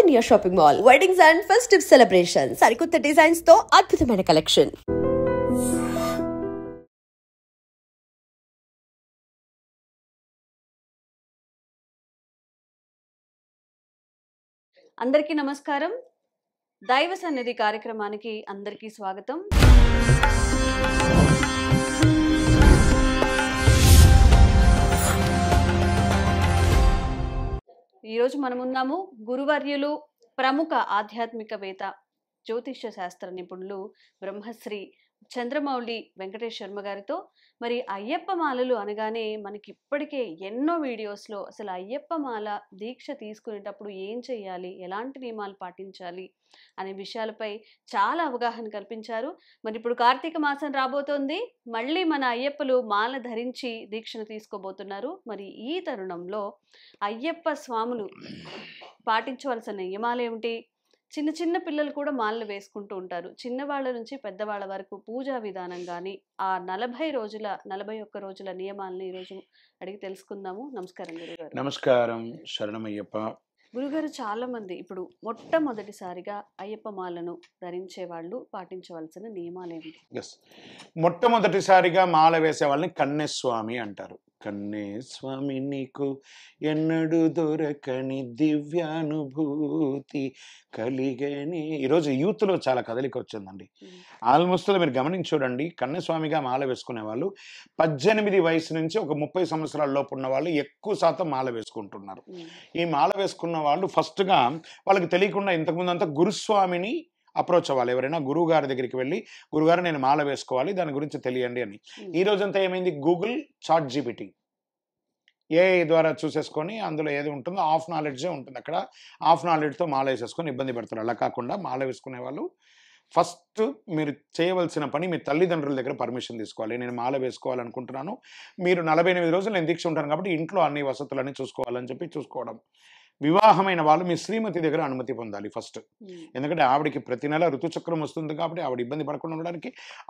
Pioneer Shopping Mall. Weddings and festive celebrations. సరికొత్త designs తో అద్భుతమైన కలెక్షన్. అందరికీ నమస్కారం. దైవ సన్నిధి కార్యక్రమానికి అందరికీ స్వాగతం. ఈరోజు మనమున్నాము గురువర్యులు, ప్రముఖ ఆధ్యాత్మికవేత్త, జ్యోతిష్య శాస్త్ర నిపుణులు బ్రహ్మశ్రీ చంద్రమౌళి వెంకటేష్ శర్మ గారితో. మరి అయ్యప్ప మాలలు అనగానే మనకి ఇప్పటికే ఎన్నో వీడియోస్లో అసలు అయ్యప్ప మాల దీక్ష తీసుకునేటప్పుడు ఏం చేయాలి, ఎలాంటి నియమాలు పాటించాలి అనే విషయాలపై చాలా అవగాహన కల్పించారు. మరి ఇప్పుడు కార్తీక మాసం రాబోతోంది, మళ్ళీ మన అయ్యప్పలు మాల ధరించి దీక్షను తీసుకోబోతున్నారు. మరి ఈ తరుణంలో అయ్యప్ప స్వాములు పాటించవలసిన నియమాలు ఏమిటి? చిన్న చిన్న పిల్లలు కూడా మాలలు వేసుకుంటూ ఉంటారు. చిన్నవాళ్ళ నుంచి పెద్దవాళ్ళ వరకు పూజా విధానం కానీ ఆ 41 రోజుల నియమాలను ఈరోజు అడిగి తెలుసుకుందాము. నమస్కారం గురుగారు. నమస్కారం, శరణమయ్యప్ప. గురుగారు, చాలా మంది ఇప్పుడు మొట్టమొదటిసారిగా అయ్యప్ప మాలను ధరించే వాళ్ళు పాటించవలసిన నియమాలు ఏమిటి? మొట్టమొదటిసారిగా మాల వేసే వాళ్ళని కన్యస్వామి అంటారు. కన్యస్వామి నీకు ఎన్నడు దొరకని దివ్యానుభూతి కలిగని. ఈరోజు యూత్లో చాలా కదలిక వచ్చిందండి. ఆల్మోస్ట్ మీరు గమనించి చూడండి, కన్యస్వామిగా మాల వేసుకునే వాళ్ళు 18 వయసు నుంచి ఒక 30 సంవత్సరాల లోపు ఉన్న వాళ్ళు ఎక్కువ శాతం మాల వేసుకుంటున్నారు. ఈ మాల వేసుకున్న వాళ్ళు ఫస్ట్గా వాళ్ళకి తెలియకుండా ఇంతకుముందు అంతా గురుస్వామిని అప్రోచ్ అవ్వాలి. ఎవరైనా గురువు గారి దగ్గరికి వెళ్ళి, గురుగారు నేను మాల వేసుకోవాలి, దాని గురించి తెలియండి అని. ఈ రోజంతా ఏమైంది, గూగుల్, చాట్ జీపీటీ, ఏఐ ద్వారా చూసేసుకొని అందులో ఏది ఉంటుందో హాఫ్ నాలెడ్జే ఉంటుంది. అక్కడ హాఫ్ నాలెడ్జ్తో మాల వేసేసుకొని ఇబ్బంది పడతారు. అలా కాకుండా మాల వేసుకునే వాళ్ళు ఫస్ట్ మీరు చేయవలసిన పని, మీ తల్లిదండ్రుల దగ్గర పర్మిషన్ తీసుకోవాలి. నేను మాల వేసుకోవాలనుకుంటున్నాను, మీరు 48 రోజులు నేను దీక్ష ఉంటాను కాబట్టి ఇంట్లో అన్ని వసతులన్నీ చూసుకోవాలని చెప్పి చూసుకోవడం. వివాహమైన వాళ్ళు మీ శ్రీమతి దగ్గర అనుమతి పొందాలి ఫస్ట్. ఎందుకంటే ఆవిడకి ప్రతి నెల ఋతుచక్రం వస్తుంది కాబట్టి ఆవిడ ఇబ్బంది పడకుండా ఉండడానికి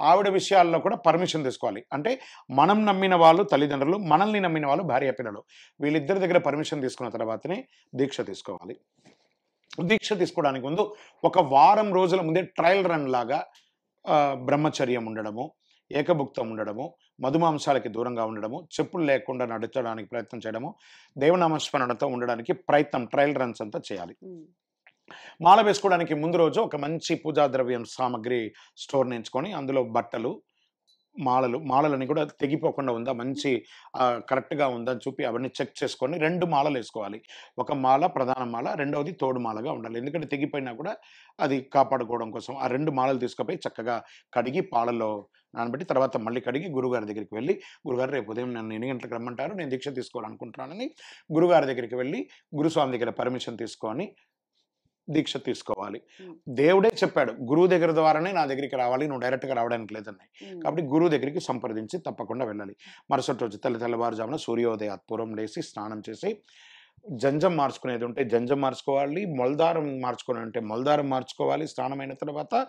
ఆవిడ విషయాల్లో కూడా పర్మిషన్ తీసుకోవాలి. అంటే మనం నమ్మిన వాళ్ళు తల్లిదండ్రులు, మనల్ని నమ్మిన వాళ్ళు భార్య పిల్లలు, వీళ్ళిద్దరి దగ్గర పర్మిషన్ తీసుకున్న తర్వాతనే దీక్ష తీసుకోవాలి. దీక్ష తీసుకోవడానికి ముందు ఒక వారం రోజుల ముందే ట్రయల్ రన్ లాగా బ్రహ్మచర్యం ఉండడము, ఏకభుక్తం ఉండడము, మధుమాంసాలకి దూరంగా ఉండడము, చెప్పులు లేకుండా నడచడానికి ప్రయత్నం చేయడము, దేవనామస్మరణతో ఉండడానికి ప్రయత్నం, ట్రయల్ రన్స్ అంతా చేయాలి. మాల వేసుకోవడానికి ముందు రోజు ఒక మంచి పూజా ద్రవ్యం సామాగ్రి స్టోర్ నేర్చుకొని అందులో బట్టలు, మాలలని కూడా తెగిపోకుండా ఉందా, మంచి కరెక్ట్గా ఉందా అని చూపి అవన్నీ చెక్ చేసుకొని 2 మాలలు వేసుకోవాలి. ఒక మాల ప్రధాన మాల, రెండవది తోడు మాలగా ఉండాలి. ఎందుకంటే తెగిపోయినా కూడా అది కాపాడుకోవడం కోసం ఆ 2 మాలలు తీసుకుపోయి చక్కగా కడిగి పాలలో నానబెట్టి తర్వాత మళ్ళీ కడిగి గురుగారి దగ్గరికి వెళ్ళి, గురుగారు రేపు ఉదయం నన్ను ఎన్ని గంటలకు రమ్మంటారు, నేను దీక్ష తీసుకోవాలనుకుంటున్నానని గురుగారి దగ్గరికి వెళ్ళి గురుస్వామి దగ్గర పర్మిషన్ తీసుకొని దీక్ష తీసుకోవాలి. దేవుడే చెప్పాడు, గురువు దగ్గర ద్వారానే నా దగ్గరికి రావాలి, నువ్వు డైరెక్ట్గా రావడానికి లేదన్నాయి. కాబట్టి గురువు దగ్గరికి సంప్రదించి తప్పకుండా వెళ్ళాలి. మరుసటి రోజు తెల్లవారుజామున సూర్యోదయ పూర్వం లేసి స్నానం చేసి, జంజం మార్చుకునేది ఉంటే జంజం మార్చుకోవాలి, మొలదారం మార్చుకుని ఉంటే మొలదారం మార్చుకోవాలి. స్నానమైన తర్వాత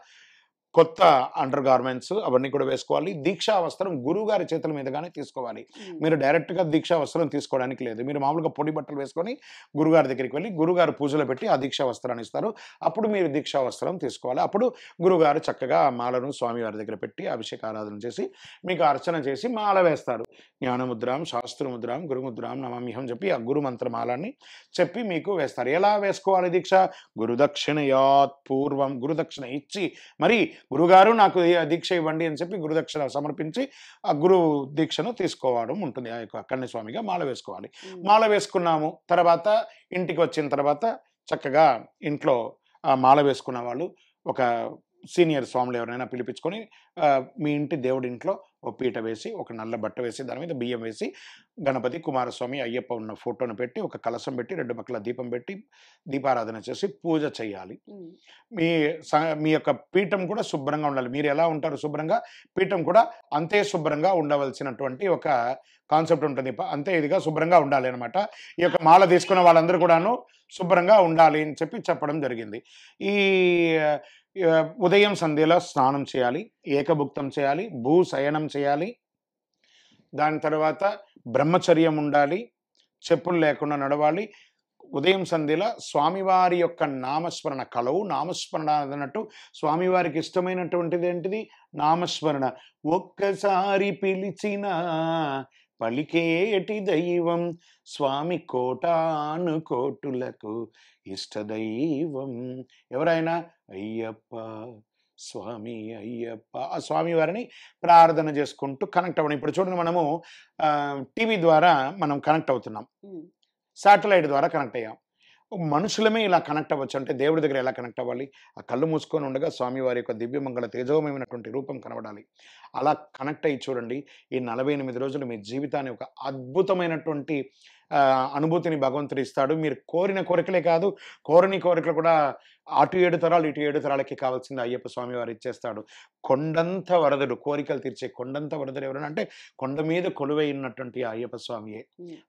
కొత్త అండర్ గార్మెంట్స్ అవన్నీ కూడా వేసుకోవాలి. దీక్షా వస్త్రం గురువు గారి చేతుల మీదుగానే తీసుకోవాలి. మీరు డైరెక్ట్గా దీక్షా వస్త్రం తీసుకోవడానికి లేదు. మీరు మామూలుగా పొడి బట్టలు వేసుకొని గురుగారి దగ్గరికి వెళ్ళి గురుగారు పూజలు పెట్టి ఆ దీక్షా వస్త్రాన్ని ఇస్తారు. అప్పుడు మీరు దీక్షా వస్త్రం తీసుకోవాలి. అప్పుడు గురుగారు చక్కగా ఆ మాలను స్వామివారి దగ్గర పెట్టి అభిషేక ఆరాధన చేసి మీకు అర్చన చేసి మాల వేస్తారు. జ్ఞానముద్రాం, శాస్త్రముద్రాం, గురుముద్రాం నమామ్యహం చెప్పి ఆ గురు మంత్రమాలని చెప్పి మీకు వేస్తారు. ఎలా వేసుకోవాలి దీక్ష? గురుదక్షిణయాత్ పూర్వం, గురుదక్షిణ ఇచ్చి మరి గురుగారు నాకు దీక్ష ఇవ్వండి అని చెప్పి గురుదక్షిణ సమర్పించి ఆ గురు దీక్షను తీసుకోవడం ఉంటుంది. ఆ యొక్క కన్యస్వామిగా మాల వేసుకోవాలి. మాల వేసుకున్నాము తర్వాత ఇంటికి వచ్చిన తర్వాత చక్కగా ఇంట్లో ఆ మాల వేసుకున్న వాళ్ళు ఒక సీనియర్ స్వాములు ఎవరైనా పిలిపించుకొని మీ ఇంటి దేవుడి ఇంట్లో ఒక పీట వేసి, ఒక నల్ల బట్ట వేసి, దాని మీద బియ్యం వేసి, గణపతి, కుమారస్వామి, అయ్యప్ప ఉన్న ఫోటోను పెట్టి, ఒక కలశం పెట్టి, 2 పక్కల దీపం పెట్టి దీపారాధన చేసి పూజ చేయాలి. మీ యొక్క పీఠం కూడా శుభ్రంగా ఉండాలి. మీరు ఎలా ఉంటారు శుభ్రంగా, పీఠం కూడా అంతే శుభ్రంగా ఉండవలసినటువంటి ఒక కాన్సెప్ట్ ఉంటుంది. అంతే ఇదిగా శుభ్రంగా ఉండాలి అనమాట. ఈ యొక్క మాల తీసుకున్న వాళ్ళందరూ కూడాను శుభ్రంగా ఉండాలి అని చెప్పి చెప్పడం జరిగింది. ఈ ఉదయం సంధ్యలో స్నానం చేయాలి, ఏకభుక్తం చేయాలి, భూశయనం చేయాలి, దాని తర్వాత బ్రహ్మచర్యం ఉండాలి, చెప్పులు లేకుండా నడవాలి. ఉదయం సంధ్యల స్వామివారి యొక్క నామస్మరణ కలవు. నామస్మరణ అన్నట్టు స్వామివారికి ఇష్టమైనటువంటిది ఏంటిది? నామస్మరణ. ఒక్కసారి పిలిచిన పలికేటి దైవం స్వామి కోటాను కోటులకు ఇష్టదైవం. ఎవరైనా అయ్యప్ప స్వామి అయ్యప్ప, ఆ స్వామి వారిని ప్రార్థన చేసుకుంటూ కనెక్ట్ అవ్వడం. ఇప్పుడు చూడండి, మనము టీవీ ద్వారా మనం కనెక్ట్ అవుతున్నాం, శాటిలైట్ ద్వారా కనెక్ట్ అయ్యాం. మనుషులమే ఇలా కనెక్ట్ అవ్వచ్చు అంటే దేవుడి దగ్గర ఎలా కనెక్ట్ అవ్వాలి? ఆ కళ్ళు మూసుకొని ఉండగా స్వామివారి యొక్క దివ్యమంగళ తేజోమయమైనటువంటి రూపం కనబడాలి. అలా కనెక్ట్ అయ్యి చూడండి, ఈ 48 రోజులు మీ జీవితాన్ని ఒక అద్భుతమైనటువంటి అనుభూతిని భగవంతుడు ఇస్తాడు. మీరు కోరిన కోరికలే కాదు, కోరని కోరికలు కూడా అటు 7 తరాలు ఇటు 7 తరాలకి కావాల్సింది అయ్యప్ప స్వామి వారు ఇచ్చేస్తాడు. కొండంత వరదుడు, కోరికలు తీర్చే కొండంత వరదుడు ఎవరనంటే కొండ మీద కొలువై ఉన్నటువంటి ఆ అయ్యప్ప స్వామియే.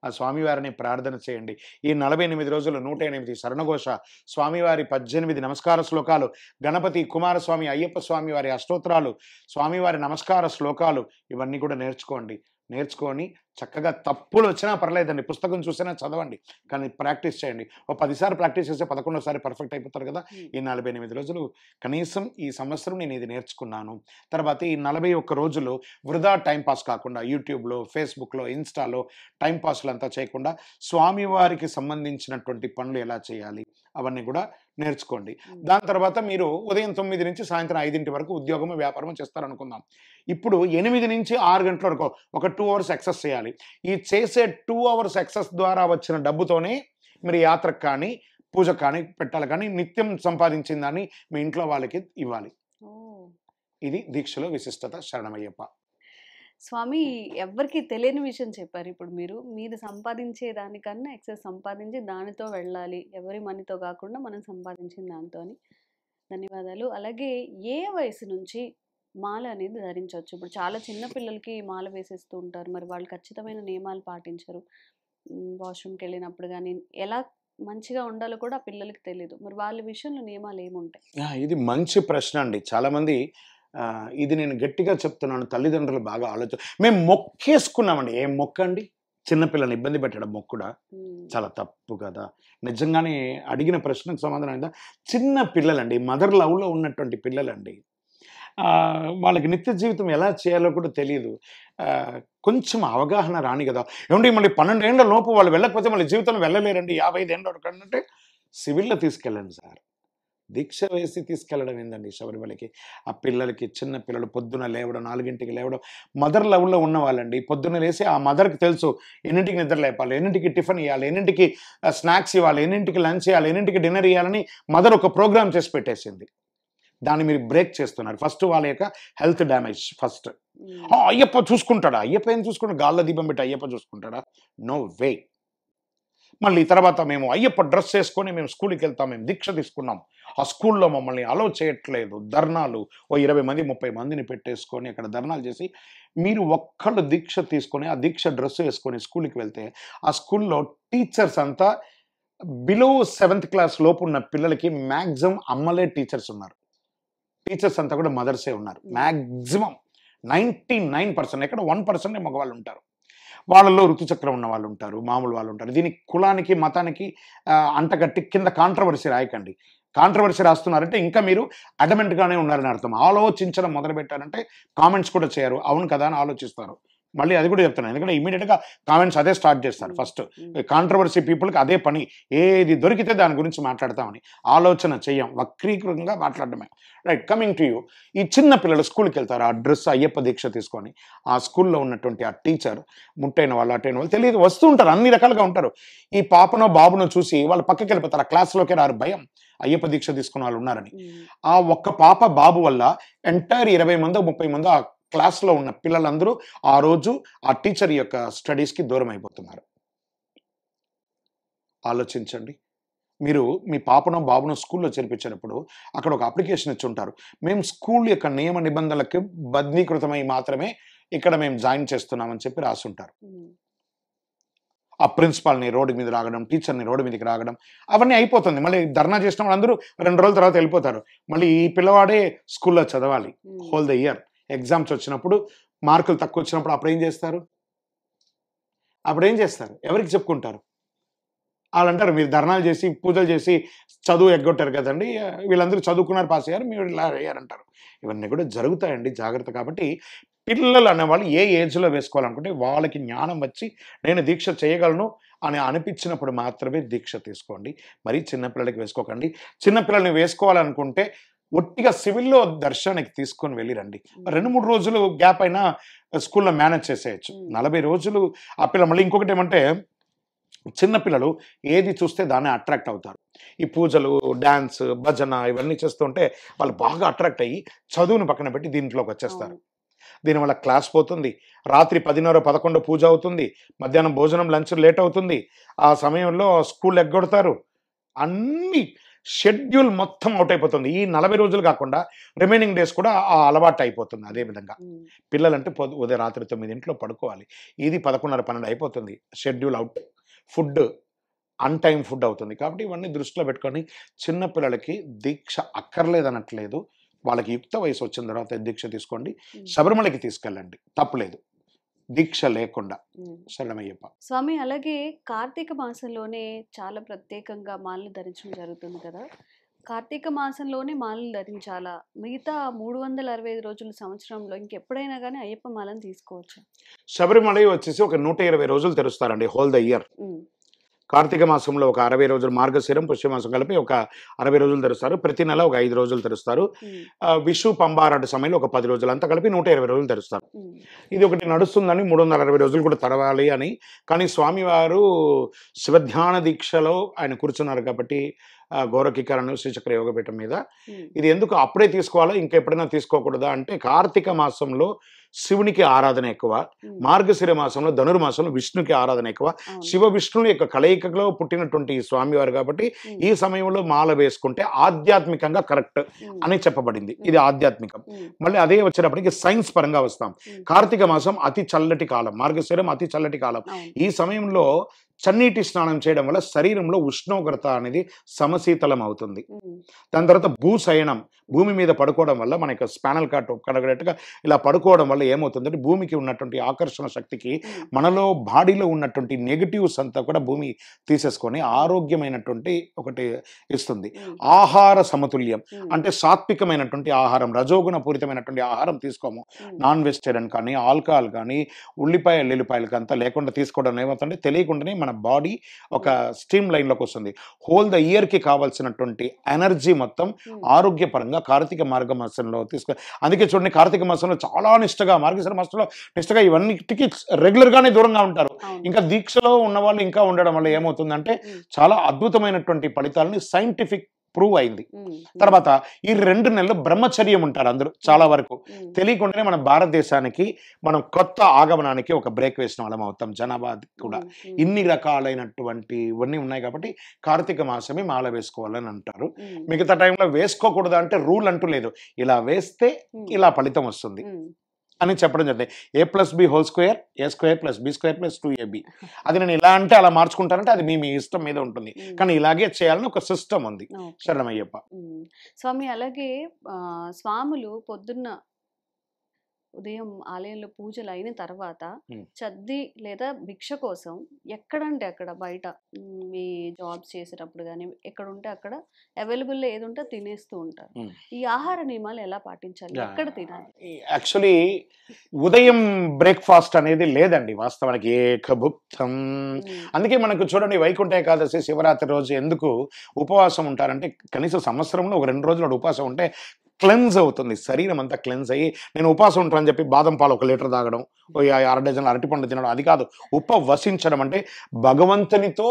ఆ స్వామివారిని ప్రార్థన చేయండి. ఈ 48 రోజులు 108 శరణఘోష, స్వామివారి 18 నమస్కార శ్లోకాలు, గణపతి కుమారస్వామి అయ్యప్ప స్వామి వారి అష్టోత్తరాలు, స్వామివారి నమస్కార శ్లోకాలు, ఇవన్నీ కూడా నేర్చుకొని చక్కగా తప్పులు వచ్చినా పర్లేదండి, పుస్తకం చూసినా చదవండి, కానీ ప్రాక్టీస్ చేయండి. ఓ 10 సార్లు ప్రాక్టీస్ చేస్తే 11వ పర్ఫెక్ట్ అయిపోతారు కదా. ఈ 48 రోజులు కనీసం ఈ సంవత్సరం నేను ఇది నేర్చుకున్నాను. తర్వాత ఈ 41 రోజులు వృధా టైంపాస్ కాకుండా యూట్యూబ్లో, ఫేస్బుక్లో, ఇన్స్టాలో టైంపాస్లు అంతా చేయకుండా స్వామివారికి సంబంధించినటువంటి పనులు ఎలా చేయాలి అవన్నీ కూడా నేర్చుకోండి. దాని తర్వాత మీరు ఉదయం 9 నుంచి సాయంత్రం 5 వరకు ఉద్యోగము వ్యాపారం చేస్తారనుకుందాం. ఇప్పుడు 8 నుంచి 6 గంటల వరకు ఒక 2 అవర్స్ ఎక్సెస్ చేయాలి. ఈ చేసే 2 అవర్స్ ఎక్సెస్ ద్వారా వచ్చిన డబ్బుతోనే మీరు యాత్రకు కానీ పూజ కానీ పెట్టాలి, కానీ నిత్యం సంపాదించిన దాన్ని మీ ఇంట్లో వాళ్ళకి ఇవ్వాలి. ఇది దీక్షలో విశిష్టత. శరణమయ్యప్ప. స్వామి ఎవరికి తెలియని విషయం చెప్పారు. ఇప్పుడు మీరు సంపాదించే దానికన్నా ఎక్సెస్ సంపాదించి దానితో వెళ్ళాలి, ఎవరి మనీతో కాకుండా మనం సంపాదించిన దాంతో అని. ధన్యవాదాలు. అలాగే ఏ వయసు నుంచి మాల అనేది ధరించవచ్చు? ఇప్పుడు చాలా చిన్న పిల్లలకి మాల వేసేస్తూ ఉంటారు, మరి వాళ్ళు ఖచ్చితమైన నియమాలు పాటించరు. వాష్రూమ్కి వెళ్ళినప్పుడు కానీ ఎలా మంచిగా ఉండాలో కూడా ఆ పిల్లలకి తెలియదు. మరి వాళ్ళ విషయంలో నియమాలు ఏముంటాయి? ఇది మంచి ప్రశ్న అండి. చాలామంది ఇది నేను గట్టిగా చెప్తున్నాను, తల్లిదండ్రులు బాగా మేము మొక్కేసుకున్నామండి. ఏం మొక్కండి? చిన్నపిల్లని ఇబ్బంది పెట్టడం మొక్కుడా? చాలా తప్పు కదా. నిజంగానే అడిగిన ప్రశ్నకు సమాధానం ఏంటంటే, చిన్న పిల్లలండి, మదర్ లవ్లో ఉన్నటువంటి పిల్లలండి, వాళ్ళకి నిత్య జీవితం ఎలా చేయాలో కూడా తెలియదు. కొంచెం అవగాహన రాని కదా. ఏమంటే మళ్ళీ 12 ఏళ్ల లోపు వాళ్ళు వెళ్ళకపోతే మళ్ళీ జీవితంలో వెళ్ళలేరండి. 55 ఏళ్ళ వరకు అంటే సివిల్లో తీసుకెళ్ళండి సార్. దీక్ష వేసి తీసుకెళ్ళడం ఏందండి శబరిమలకి? ఆ పిల్లలకి, చిన్న పిల్లలు పొద్దున లేవడం, 4ంటికి లేవడం, మదర్ లెవెల్లో ఉన్న వాళ్ళండి. పొద్దున్న లేసి ఆ మదర్కి తెలుసు ఎన్నింటికి నిద్ర లేపాలి, ఎన్నింటికి టిఫిన్ ఇవ్వాలి, ఎన్నింటికి స్నాక్స్ ఇవ్వాలి, ఎన్నింటికి లంచ్ ఇవ్వాలి, ఎన్నింటికి డిన్నర్ ఇవ్వాలని మదర్ ఒక ప్రోగ్రామ్ చేసి పెట్టేసింది. దాన్ని మీరు బ్రేక్ చేస్తున్నారు. ఫస్ట్ వాళ్ళ యొక్క హెల్త్ డ్యామేజ్ ఫస్ట్. అయ్యప్ప చూసుకుంటాడా? అయ్యప్ప ఏం చూసుకుంటాడు? గాల్లో దీపం పెట్టి అయ్యప్ప చూసుకుంటాడా? No way. మళ్ళీ తర్వాత మేము అయ్యప్ప డ్రెస్ వేసుకొని మేము స్కూల్కి వెళ్తాం, మేము దీక్ష తీసుకున్నాం, ఆ స్కూల్లో మమ్మల్ని అలౌ చేయట్లేదు, ధర్నాలు, ఓ 20 మంది 30 మందిని పెట్టేసుకొని అక్కడ ధర్నాలు చేసి, మీరు ఒక్కళ్ళు దీక్ష తీసుకొని ఆ దీక్ష డ్రెస్ వేసుకొని స్కూల్కి వెళ్తే ఆ స్కూల్లో టీచర్స్ అంతా బిలో 7th క్లాస్ లోపు ఉన్న పిల్లలకి మ్యాక్సిమం అమ్మలే టీచర్స్ ఉన్నారు. టీచర్స్ అంతా కూడా మదర్సే ఉన్నారు. మ్యాక్సిమం 99%, ఎక్కడ 1% మగవాళ్ళు ఉంటారు. వాళ్ళలో ఋతుచక్రం ఉన్న వాళ్ళు ఉంటారు, మామూలు వాళ్ళు ఉంటారు. దీనికి కులానికి మతానికి అంటగట్టి కింద కాంట్రవర్సీ రాయకండి. కాంట్రవర్సీ రాస్తున్నారంటే ఇంకా మీరు అడమెంట్గానే ఉన్నారని అర్థం. ఆలోచించడం మొదలు పెట్టారంటే కామెంట్స్ కూడా చేయరు, అవును కదా అని ఆలోచిస్తారు. మళ్ళీ అది కూడా చెప్తున్నాను, ఎందుకంటే ఇమీడియట్గా కామెంట్స్ అదే స్టార్ట్ చేస్తారు. ఫస్ట్ కాంట్రవర్సీ పీపుల్కి అదే పని, ఏది దొరికితే దాని గురించి మాట్లాడతామని ఆలోచన చెయ్యం, వక్రీకృతంగా మాట్లాడడమే. Right, coming to you. ఈ చిన్న పిల్లలు స్కూల్కి వెళ్తారు, ఆ డ్రెస్ అయ్యప్ప దీక్ష తీసుకొని. ఆ స్కూల్లో ఉన్నటువంటి ఆ టీచర్ ముట్టైన వాళ్ళు అటైన వాళ్ళు తెలియదు, వస్తూ ఉంటారు, అన్ని రకాలుగా ఉంటారు. ఈ పాపనో బాబునో చూసి వాళ్ళు పక్కకి వెళ్ళిపోతారు, ఆ క్లాస్లోకి రారు, భయం అయ్యప్ప దీక్ష తీసుకున్న వాళ్ళు ఉన్నారని. ఆ ఒక్క పాప బాబు వల్ల ఎంటైర్ 20 మందో 30 మందో ఆ క్లాస్లో ఉన్న పిల్లలందరూ ఆ రోజు ఆ టీచర్ యొక్క స్టడీస్కి దూరం అయిపోతున్నారు. ఆలోచించండి. మీరు మీ పాపనో బాబునో స్కూల్లో చేర్పించేటప్పుడు అక్కడ ఒక అప్లికేషన్ ఇచ్చి ఉంటారు, మేము స్కూల్ యొక్క నియమ నిబంధనలకు బద్నీకృతమై మాత్రమే ఇక్కడ మేము జాయిన్ చేస్తున్నామని చెప్పి రాసి ఉంటారు. ఆ ప్రిన్సిపాల్ని రోడ్డు మీద రాగడం, టీచర్ని రోడ్డు మీదకి రాగడం, అవన్నీ అయిపోతుంది. మళ్ళీ ధర్నా చేసిన వాళ్ళందరూ 2 రోజుల తర్వాత వెళ్ళిపోతారు. మళ్ళీ ఈ పిల్లవాడే స్కూల్లో చదవాలి హోల్ ద ఇయర్. ఎగ్జామ్స్ వచ్చినప్పుడు మార్కులు తక్కువ వచ్చినప్పుడు అప్పుడు ఏం చేస్తారు? ఎవరికి చెప్పుకుంటారు? వాళ్ళు అంటారు మీరు ధర్నాలు చేసి పూజలు చేసి చదువు ఎగ్గొట్టారు కదండి, వీళ్ళందరూ చదువుకున్నారు పాస్ అయ్యారు, మీరు ఇలా అయ్యారంటారు. ఇవన్నీ కూడా జరుగుతాయండి, జాగ్రత్త. కాబట్టి పిల్లలు అనేవాళ్ళు ఏ ఏజ్లో వేసుకోవాలనుకుంటే వాళ్ళకి జ్ఞానం వచ్చి నేను దీక్ష చేయగలను అని అనిపించినప్పుడు మాత్రమే దీక్ష తీసుకోండి. మరీ చిన్నపిల్లలకి వేసుకోకండి. చిన్నపిల్లల్ని వేసుకోవాలనుకుంటే ఒట్టిగా సివిల్లో దర్శనానికి తీసుకొని వెళ్ళి రండి. 2-3 రోజులు గ్యాప్ అయినా స్కూల్లో మేనేజ్ చేసేయచ్చు. 40 రోజులు ఆ పిల్లలు. మళ్ళీ ఇంకొకటి ఏమంటే చిన్నపిల్లలు ఏది చూస్తే దాన్ని అట్రాక్ట్ అవుతారు. ఈ పూజలు, డ్యాన్స్, భజన ఇవన్నీ చేస్తుంటే వాళ్ళు బాగా అట్రాక్ట్ అయ్యి చదువుని పక్కన పెట్టి దీంట్లోకి వచ్చేస్తారు. దీనివల్ల క్లాస్ పోతుంది, రాత్రి 10:30-11 పూజ అవుతుంది, మధ్యాహ్నం భోజనం లంచ్ లేట్ అవుతుంది, ఆ సమయంలో స్కూల్ ఎగ్గొడతారు, అన్ని షెడ్యూల్ మొత్తం అవుట్ అయిపోతుంది. ఈ 40 రోజులు కాకుండా రిమైనింగ్ డేస్ కూడా ఆ అలవాటు అయిపోతుంది. అదేవిధంగా పిల్లలంటే ఉదయం రాత్రి 9 పడుకోవాలి, ఇది 11:30-12 అయిపోతుంది, షెడ్యూల్ అవుట్, ఫుడ్ అన్‌టైమ్ ఫుడ్ అవుతుంది. కాబట్టి ఇవన్నీ దృష్టిలో పెట్టుకొని చిన్నపిల్లలకి దీక్ష అక్కర్లేదనట్లేదు. వాళ్ళకి యుక్త వయసు వచ్చిన తర్వాత దీక్ష తీసుకోండి. శబరిమలకి తీసుకెళ్ళండి, తప్పులేదు, దీక్ష లేకుండా. శరణమయ్యప్ప. స్వామి, అలాగే కార్తీక మాసంలోనే చాలా ప్రత్యేకంగా మాలలు ధరించడం జరుగుతుంది కదా. కార్తీక మాసంలోనే మాలలు ధరించాలా? మిగతా 365 రోజుల సంవత్సరంలో ఇంకెప్పుడైనా కానీ అయ్యప్ప మాలను తీసుకోవచ్చు? శబరిమల వచ్చేసి ఒక 120 రోజులు తెరుస్తారండి, హోల్ ద ఇయర్. కార్తీక మాసంలో ఒక 60 రోజులు, మార్గశిరం పుష్యమాసం కలిపి ఒక 60 రోజులు తెరుస్తారు. ప్రతి నెల ఒక 5 రోజులు తెరుస్తారు. విషు పంబారాట సమయంలో ఒక 10 రోజులు, అంతా కలిపి 120 రోజులు తెరుస్తారు. ఇది ఒకటి నడుస్తుందని 360 రోజులు కూడా తెరవాలి అని. కానీ స్వామివారు శివధ్యాన దీక్షలో ఆయన కూర్చున్నారు కాబట్టి గౌరకికారణ శ్రీచక్ర యోగపీఠం మీద, ఇది ఎందుకు అప్పుడే తీసుకోవాలా ఇంకా ఎప్పుడైనా తీసుకోకూడదా అంటే, కార్తీక మాసంలో శివునికి ఆరాధన ఎక్కువ, మార్గశిర మాసంలో ధనుర్మాసంలో విష్ణుకి ఆరాధన ఎక్కువ. శివ విష్ణువుల యొక్క కలయికలో పుట్టినటువంటి స్వామివారు కాబట్టి ఈ సమయంలో మాల వేసుకుంటే ఆధ్యాత్మికంగా కరెక్ట్ అని చెప్పబడింది. ఇది ఆధ్యాత్మికం. మళ్ళీ అదే వచ్చేటప్పటికి సైన్స్ పరంగా వస్తాం. కార్తీక మాసం అతి చల్లటి కాలం, మార్గశిరం అతి చల్లటి కాలం. ఈ సమయంలో చన్నీటి స్నానం చేయడం వల్ల శరీరంలో ఉష్ణోగ్రత అనేది సమశీతలం అవుతుంది. దాని తర్వాత భూశయనం, భూమి మీద పడుకోవడం వల్ల మనకి స్పానల్ కార్డ్ కడగట్టుగా ఇలా పడుకోవడం వల్ల ఏమవుతుందంటే భూమికి ఉన్నటువంటి ఆకర్షణ శక్తికి మనలో బాడీలో ఉన్నటువంటి నెగిటివ్స్ అంతా కూడా భూమి తీసేసుకొని ఆరోగ్యమైనటువంటి ఒకటి ఇస్తుంది. ఆహార సమతుల్యం అంటే సాత్వికమైనటువంటి ఆహారం, రజోగుణ పూరితమైనటువంటి ఆహారం తీసుకోము. నాన్ వెజిటేరియన్ కానీ ఆల్కహాల్ కానీ ఉల్లిపాయలు ఎల్లిపాయలు అంతా లేకుండా తీసుకోవడం ఏమవుతుందంటే తెలియకుండానే మన బాడీ ఒక స్ట్రీమ్ లైన్లోకి వస్తుంది. హోల్ ద ఇయర్కి కావాల్సినటువంటి ఎనర్జీ మొత్తం ఆరోగ్యపరంగా కార్తీక మార్గ మాసంలో తీసుకో. అందుకే చూడండి, కార్తీక మాసంలో చాలా నిష్టగా, మార్గశిర మాసంలో నిష్టగా ఇవన్నిటికీ రెగ్యులర్గానే దూరంగా ఉంటారు. ఇంకా దీక్షలో ఉన్న వాళ్ళు ఇంకా ఉండడం వల్ల ఏమవుతుందంటే చాలా అద్భుతమైనటువంటి ఫలితాలని సైంటిఫిక్ ప్రూవ్ అయింది. తర్వాత ఈ 2 నెలలు బ్రహ్మచర్యం ఉంటారు అందరూ చాలా వరకు. తెలియకుండానే మన భారతదేశానికి మనం కొత్త ఆగమనానికి ఒక బ్రేక్ వేసిన వాళ్ళం అవుతాం. జనాభా కూడా ఇన్ని రకాలైనటువంటి ఇవన్నీ ఉన్నాయి కాబట్టి కార్తీక మాసమే మాల వేసుకోవాలని అంటారు. మిగతా టైంలో వేసుకోకూడదు అంటే రూల్ అంటూ లేదు, ఇలా వేస్తే ఇలా ఫలితం వస్తుంది అని చెప్పడం జరిగింది. a+b² a² + b² + 2ab. అది నేను ఇలా అంటే అలా మార్చుకుంటానంటే అది మీ ఇష్టం మీద ఉంటుంది. కానీ ఇలాగే చేయాలని ఒక సిస్టమ్ ఉంది. శరణమయ్యప్ప. స్వామి, అలాగే స్వాములు పొద్దున్న ఉదయం ఆలయంలో పూజలు అయిన తర్వాత చద్ది లేదా భిక్ష కోసం ఎక్కడంటే అక్కడ బయట మీ జాబ్స్ చేసేటప్పుడు కానీ ఎక్కడ ఉంటే అక్కడ అవైలబుల్లో ఏది ఉంటే తినేస్తూ ఉంటారు. ఈ ఆహార నియమాలు ఎలా పాటించాలి, ఎక్కడ తినాలి? యాక్చువల్లీ ఉదయం బ్రేక్ఫాస్ట్ అనేది లేదండి వాస్తవానికి, ఏకభుక్తం. అందుకే మనకు చూడండి, వైకుంఠ ఏకాదశి శివరాత్రి రోజు ఎందుకు ఉపవాసం ఉంటారంటే కనీసం సంవత్సరంలో ఒక 2 రోజులు ఉపవాసం ఉంటే క్లెన్స్ అవుతుంది, శరీరం అంతా క్లెన్స్ అయ్యి. నేను ఉపవాసం ఉంటానని చెప్పి బాదం పాలు 1 లీటర్ తాగడం, 6 డజన్ల అరటిపండు తినడం అది కాదు. ఉపవసించడం అంటే భగవంతునితో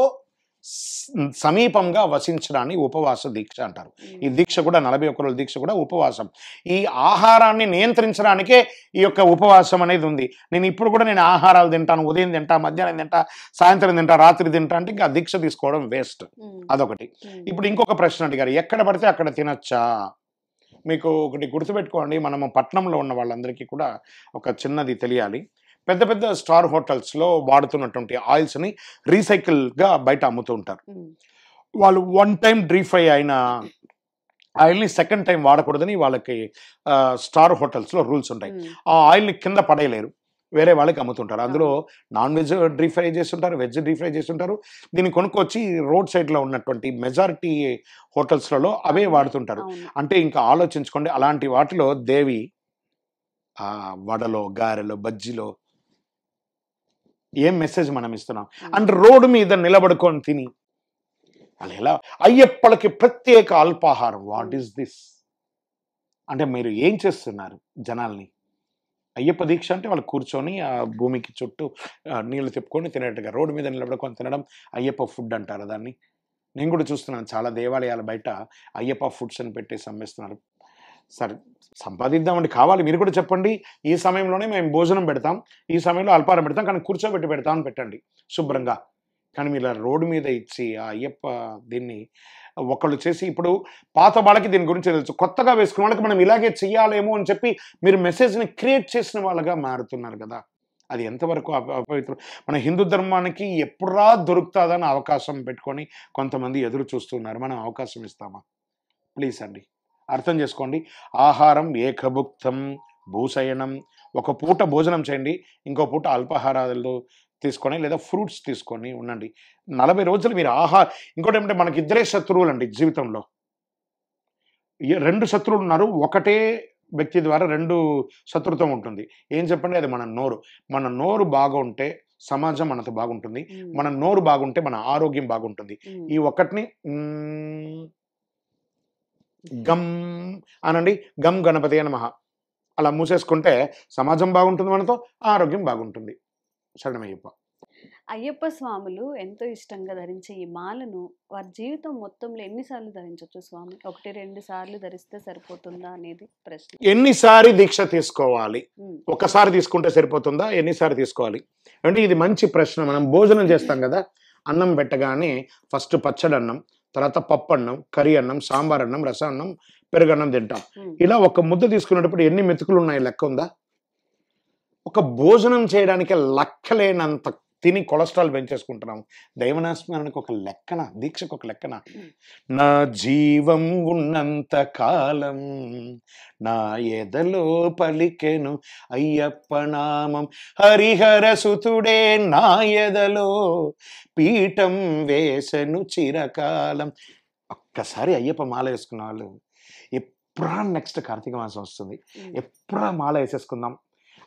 సమీపంగా వసించడాన్ని ఉపవాస దీక్ష అంటారు. ఈ దీక్ష కూడా 41 రోజుల దీక్ష కూడా ఉపవాసం. ఈ ఆహారాన్ని నియంత్రించడానికే ఈ యొక్క ఉపవాసం అనేది ఉంది. నేను ఇప్పుడు కూడా నేను ఆహారాలు తింటాను, ఉదయం తింటా, మధ్యాహ్నం తింటా, సాయంత్రం తింటా, రాత్రి తింటా అంటే ఇంకా దీక్ష తీసుకోవడం వేస్ట్. అదొకటి. ఇప్పుడు ఇంకొక ప్రశ్న అడిగారు, ఎక్కడ పడితే అక్కడ తినచ్చా? మీకు ఒకటి గుర్తుపెట్టుకోండి, మనము పట్టణంలో ఉన్న వాళ్ళందరికీ కూడా ఒక చిన్నది తెలియాలి. పెద్ద పెద్ద స్టార్ హోటల్స్లో వాడుతున్నటువంటి ఆయిల్స్ని రీసైకిల్గా బయట అమ్ముతూ ఉంటారు. వాళ్ళు 1 టైం రీఫై అయిన ఆయిల్ని 2nd టైం వాడకూడదని వాళ్ళకి స్టార్ హోటల్స్లో రూల్స్ ఉంటాయి. ఆ ఆయిల్ని కింద పడేయలేరు, వేరే వాళ్ళకి అమ్ముతుంటారు. అందులో నాన్ వెజ్ డీప్ ఫ్రై చేస్తుంటారు, వెజ్ డీప్ ఫ్రై చేస్తుంటారు. దీన్ని కొనుక్కొచ్చి రోడ్ సైడ్లో ఉన్నటువంటి మెజారిటీ హోటల్స్లలో అవే వాడుతుంటారు. అవును. అంటే ఇంకా ఆలోచించుకోండి, అలాంటి వాటిలో దేవి వడలో, గారెలో, బజ్జీలో ఏం మెసేజ్ మనం ఇస్తున్నాం అంటే రోడ్డు మీద నిలబడుకొని తిని అలా ఎలా అయ్యప్పలకి ప్రత్యేక అల్పాహారం. వాట్ ఈస్ దిస్ అంటే మీరు ఏం చేస్తున్నారు జనాల్ని? అయ్యప్ప దీక్ష అంటే వాళ్ళు కూర్చొని ఆ భూమికి చుట్టూ నీళ్లు తిప్పుకొని తినేట్టుగా రోడ్డు మీద నిలబడుకొని తినడం అయ్యప్ప ఫుడ్ అంటారు దాన్ని. నేను కూడా చూస్తున్నాను చాలా దేవాలయాల బయట అయ్యప్ప ఫుడ్స్ అని పెట్టేసి అమ్మేస్తున్నారు. సరే సంపాదిద్దామండి, కావాలి మీరు కూడా చెప్పండి. ఈ సమయంలోనే మేము భోజనం పెడతాం, ఈ సమయంలో అల్పాహారం పెడతాం, కానీ కూర్చోబెట్టి పెడతామని పెట్టండి శుభ్రంగా. కానీ మీరు రోడ్డు మీద ఇచ్చి ఆ అయ్యప్ప దీన్ని ఒకళ్ళు చేసి, ఇప్పుడు పాత వాళ్ళకి దీని గురించి తెలుసు, కొత్తగా వేసుకున్న వాళ్ళకి మనం ఇలాగే చెయ్యాలేమో అని చెప్పి మీరు మెసేజ్ని క్రియేట్ చేసిన వాళ్ళగా మారుతున్నారు కదా. అది ఎంతవరకు అపవిత్రం? మన హిందూ ధర్మానికి ఎప్పుడా దొరుకుతుందని అవకాశం పెట్టుకొని కొంతమంది ఎదురు చూస్తున్నారు. మనం అవకాశం ఇస్తామా? ప్లీజ్ అండి అర్థం చేసుకోండి. ఆహారం ఏకభుక్తం భూశయనం. ఒక పూట భోజనం చేయండి, ఇంకో పూట అల్పాహారాలు తీసుకొని లేదా ఫ్రూట్స్ తీసుకొని ఉండండి. 40 రోజులు మీరు ఇంకోటి ఏమంటే మనకి ఇద్దరే శత్రువులు అండి జీవితంలో. 2 శత్రువులు ఉన్నారు, ఒకటే వ్యక్తి ద్వారా 2 శత్రుత్వం ఉంటుంది. ఏం చెప్పండి? అది మన నోరు. మన నోరు బాగుంటే సమాజం మనతో బాగుంటుంది, మన నోరు బాగుంటే మన ఆరోగ్యం బాగుంటుంది. ఈ ఒక్కటిని గమ్ అనండి, గమ్ గణపతి నమః అలా మూసేసుకుంటే సమాజం బాగుంటుంది, మనతో ఆరోగ్యం బాగుంటుంది. శరణమయ్యప్ప. అయ్యప్ప స్వాములు ఎంతో ఇష్టంగా ధరించే ఈ మాలను వారి జీవితం మొత్తంలో ఎన్నిసార్లు ధరించవచ్చు స్వామి? 1-2 సార్లు ధరిస్తే సరిపోతుందా అనేది ప్రశ్న. ఎన్నిసారి దీక్ష తీసుకోవాలి? ఒకసారి తీసుకుంటే సరిపోతుందా? ఎన్నిసార్లు తీసుకోవాలి అంటే ఇది మంచి ప్రశ్న. మనం భోజనం చేస్తాం కదా, అన్నం పెట్టగానే ఫస్ట్ పచ్చడి అన్నం, తర్వాత పప్పు అన్నం, కర్రీ అన్నం, సాంబార్ అన్నం, రసం అన్నం, పెరుగన్నం తింటాం. ఇలా ఒక ముద్ద తీసుకునేటప్పుడు ఎన్ని మెతుకులు ఉన్నాయి లెక్క ఉందా? ఒక భోజనం చేయడానికి లెక్కలేనంత తిని కొలెస్ట్రాల్ పెంచేసుకుంటున్నాం. దైవనాస్మరణకు ఒక లెక్కన, దీక్షకు ఒక లెక్కన. నా జీవం ఉన్నంత కాలం నా ఎదలో పలికెను అయ్యప్ప నామం, హరిహర సుతుడే నా ఎదలో పీఠం వేసెను చిరకాలం. ఒక్కసారి అయ్యప్ప మాల వేసుకున్న వాళ్ళు ఎప్పుడా నెక్స్ట్ కార్తీక మాసం వస్తుంది, ఎప్పుడా మాల వేసేసుకుందాం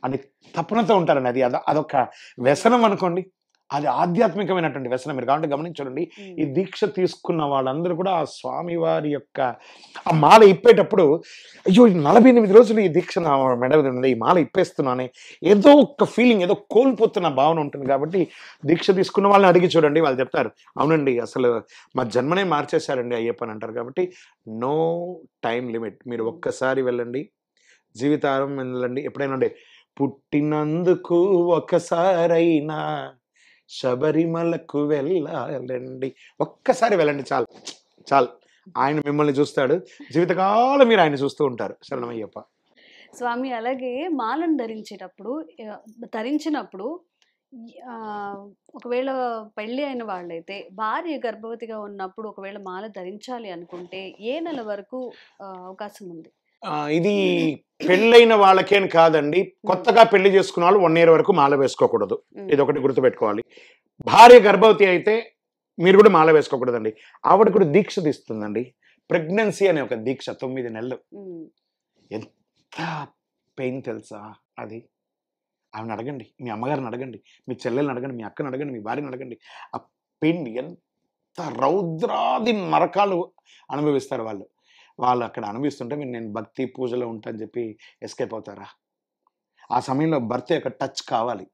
అని తపనతో ఉంటారండి. అదొక వ్యసనం అనుకోండి, అది ఆధ్యాత్మికమైనటువంటి వ్యసనం. మీరు కాబట్టి గమనించండి, ఈ దీక్ష తీసుకున్న వాళ్ళందరూ కూడా ఆ స్వామివారి యొక్క ఆ మాల ఇప్పేటప్పుడు అయ్యో 48 రోజులు ఈ దీక్ష నా మెడ మీద ఉంది, ఈ మాల ఇప్పేస్తున్నానే ఏదో ఒక ఫీలింగ్, ఏదో కోల్పోతున్న భావన ఉంటుంది. కాబట్టి దీక్ష తీసుకున్న వాళ్ళని అడిగి చూడండి, వాళ్ళు చెప్తారు అవునండి అసలు మా జన్మనే మార్చేశారండి అయ్యప్ప అని అంటారు. కాబట్టి నో టైం లిమిట్. మీరు ఒక్కసారి వెళ్ళండి, జీవితారం వెళ్ళండి. ఎప్పుడైనా ఉండే పుట్టినందుకు ఒకసారైనా శబరిమలకు వెళ్ళాలండి, ఒక్కసారి వెళ్ళండి చాలు చాలు. ఆయన మిమ్మల్ని చూస్తాడు, జీవితకాలం మీరు ఆయన చూస్తూ ఉంటారు. శరణమయ్యప్ప. స్వామి అలాగే మాలను ధరించినప్పుడు ఒకవేళ పెళ్ళి అయిన వాళ్ళైతే భార్య గర్భవతిగా ఉన్నప్పుడు ఒకవేళ మాల ధరించాలి అనుకుంటే ఏ నెల వరకు అవకాశం ఉంది? ఇది పెళ్ళైన వాళ్ళకేం కాదండి, కొత్తగా పెళ్లి చేసుకున్న వాళ్ళు 1 year వరకు మాల వేసుకోకూడదు. ఇది ఒకటి గుర్తుపెట్టుకోవాలి. భార్య గర్భవతి అయితే మీరు కూడా మాల వేసుకోకూడదండి. ఆవిడ కూడా దీక్ష తీస్తుందండి, ప్రెగ్నెన్సీ అనే ఒక దీక్ష 9 నెలలు. ఎంత పెయిన్ తెలుసా అది? ఆమెను అడగండి, మీ అమ్మగారిని అడగండి, మీ చెల్లెల్ని అడగండి, మీ అక్కని అడగండి, మీ భార్యని అడగండి. ఆ పెయిన్ ఎంత రౌద్రాది నరకాలు అనుభవిస్తారు వాళ్ళు. వాళ్ళు అక్కడ అనుభవిస్తుంటే నేను భక్తి పూజలో ఉంటాను చెప్పి ఎస్కేప్ అవుతారా? ఆ సమయంలో భర్త యొక్క టచ్ కావాలి.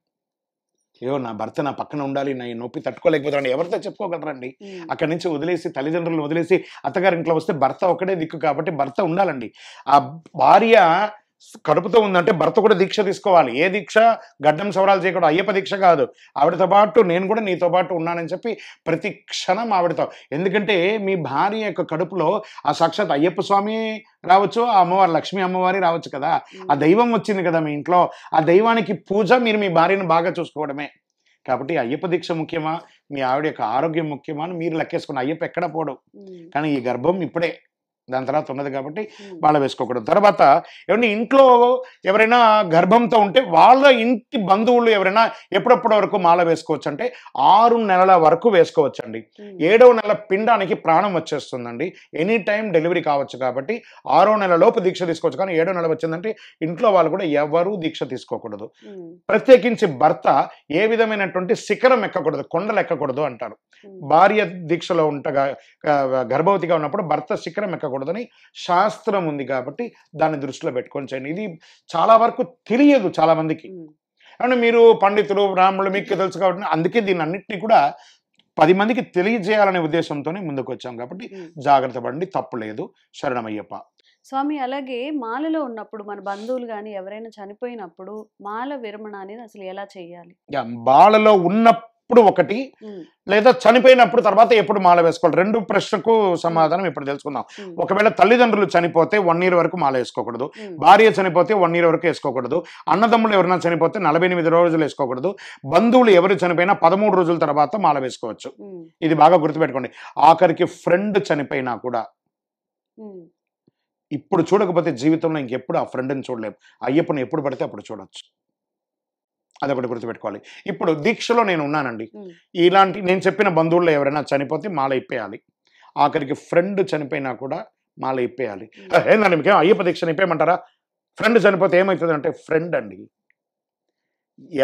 అయ్యో నా భర్త నా పక్కన ఉండాలి, నా ఈ నొప్పి తట్టుకోలేకపోతాను ఎవరితో చెప్పుకోగలరండి? అక్కడి నుంచి వదిలేసి తల్లిదండ్రులను వదిలేసి అత్తగారింట్లో వస్తే భర్త ఒకటే దిక్కు, కాబట్టి భర్త ఉండాలండి. ఆ భార్య కడుపుతో ఉందంటే భర్త కూడా దీక్ష తీసుకోవాలి. ఏ దీక్ష? గడ్డం సవరాలు చేయకూడదు, అయ్యప్ప దీక్ష కాదు. ఆవిడతో పాటు నేను కూడా నీతో పాటు ఉన్నానని చెప్పి ప్రతి క్షణం ఆవిడతో. ఎందుకంటే మీ భార్య యొక్క కడుపులో ఆ సాక్షాత్ అయ్యప్ప స్వామి రావచ్చు, ఆ అమ్మవారు లక్ష్మీ అమ్మవారి రావచ్చు కదా, ఆ దైవం వచ్చింది కదా మీ ఇంట్లో. ఆ దైవానికి పూజ మీరు మీ భార్యను బాగా చూసుకోవడమే. కాబట్టి అయ్యప్ప దీక్ష ముఖ్యమా, మీ ఆవిడ యొక్క ఆరోగ్యం ముఖ్యమా అని మీరు లెక్కేసుకున్న. అయ్యప్ప ఎక్కడ పోవడం, కానీ ఈ గర్భం ఇప్పుడే దాని తర్వాత ఉన్నది కాబట్టి మాల వేసుకోకూడదు. తర్వాత ఏమన్నా ఇంట్లో ఎవరైనా గర్భంతో ఉంటే వాళ్ళ ఇంటి బంధువులు ఎవరైనా ఎప్పుడెప్పటి వరకు మాల వేసుకోవచ్చు అంటే 6 నెలల వరకు వేసుకోవచ్చండి. 7వ నెల పిండానికి ప్రాణం వచ్చేస్తుందండి. ఎనీ టైం డెలివరీ కావచ్చు కాబట్టి 6వ నెల లోపు దీక్ష తీసుకోవచ్చు. కానీ 7వ నెల వచ్చిందంటే ఇంట్లో వాళ్ళు కూడా ఎవరూ దీక్ష తీసుకోకూడదు. ప్రత్యేకించి భర్త ఏ విధమైనటువంటి శిఖరం ఎక్కకూడదు, కొండలు ఎక్కకూడదు అంటారు. భార్య దీక్షలో ఉంటగా గర్భవతిగా ఉన్నప్పుడు భర్త శిఖరం ఎక్కకూడదని శాస్త్రం ఉంది కాబట్టి దాన్ని దృష్టిలో పెట్టుకొని చేయండి. ఇది చాలా వరకు తెలియదు చాలా మందికి. అంటే మీరు పండితులు బ్రాహ్మణులు మీకు తెలుసు కాబట్టి అందుకే దీన్ని అన్నింటినీ కూడా 10 మందికి తెలియజేయాలనే ఉద్దేశంతోనే ముందుకు వచ్చాం కాబట్టి జాగ్రత్త పడండి, తప్పు లేదు. శరణమయ్యప్ప. స్వామి, అలాగే మాలలో ఉన్నప్పుడు మన బంధువులు కానీ ఎవరైనా చనిపోయినప్పుడు మాల విరమణ అనేది అసలు ఎలా చేయాలి? మాలలో ఉన్నప్పుడు ఒకటి, లేదా చనిపోయినప్పుడు తర్వాత ఎప్పుడు మాల వేసుకోవాలి? 2 ప్రశ్నకు సమాధానం ఇప్పుడు తెలుసుకుందాం. ఒకవేళ తల్లిదండ్రులు చనిపోతే 1 year వరకు మాల వేసుకోకూడదు. భార్య చనిపోతే 1 year వరకు వేసుకోకూడదు. అన్నదమ్ములు ఎవరైనా చనిపోతే 48 రోజులు వేసుకోకూడదు. బంధువులు ఎవరు చనిపోయినా 13 రోజుల తర్వాత మాల వేసుకోవచ్చు. ఇది బాగా గుర్తుపెట్టుకోండి. ఆఖరికి ఫ్రెండ్ చనిపోయినా కూడా ఇప్పుడు చూడకపోతే జీవితంలో ఇంకెప్పుడు ఆ ఫ్రెండ్ని చూడలేము. అయ్యప్పని ఎప్పుడు పడితే అప్పుడు చూడొచ్చు. అదొకటి గుర్తుపెట్టుకోవాలి. ఇప్పుడు దీక్షలో నేను ఉన్నానండి. ఇలాంటి నేను చెప్పిన బంధువుల్లో ఎవరైనా చనిపోతే మాల ఇప్పేయాలి. ఆఖరికి ఫ్రెండ్ చనిపోయినా కూడా మాల ఇప్పేయాలి. ఏందండి మీకేం అయ్యప్ప దీక్షను ఇప్పేయమంటారా? ఫ్రెండ్ చనిపోతే ఏమవుతుంది అంటే, ఫ్రెండ్ అండి,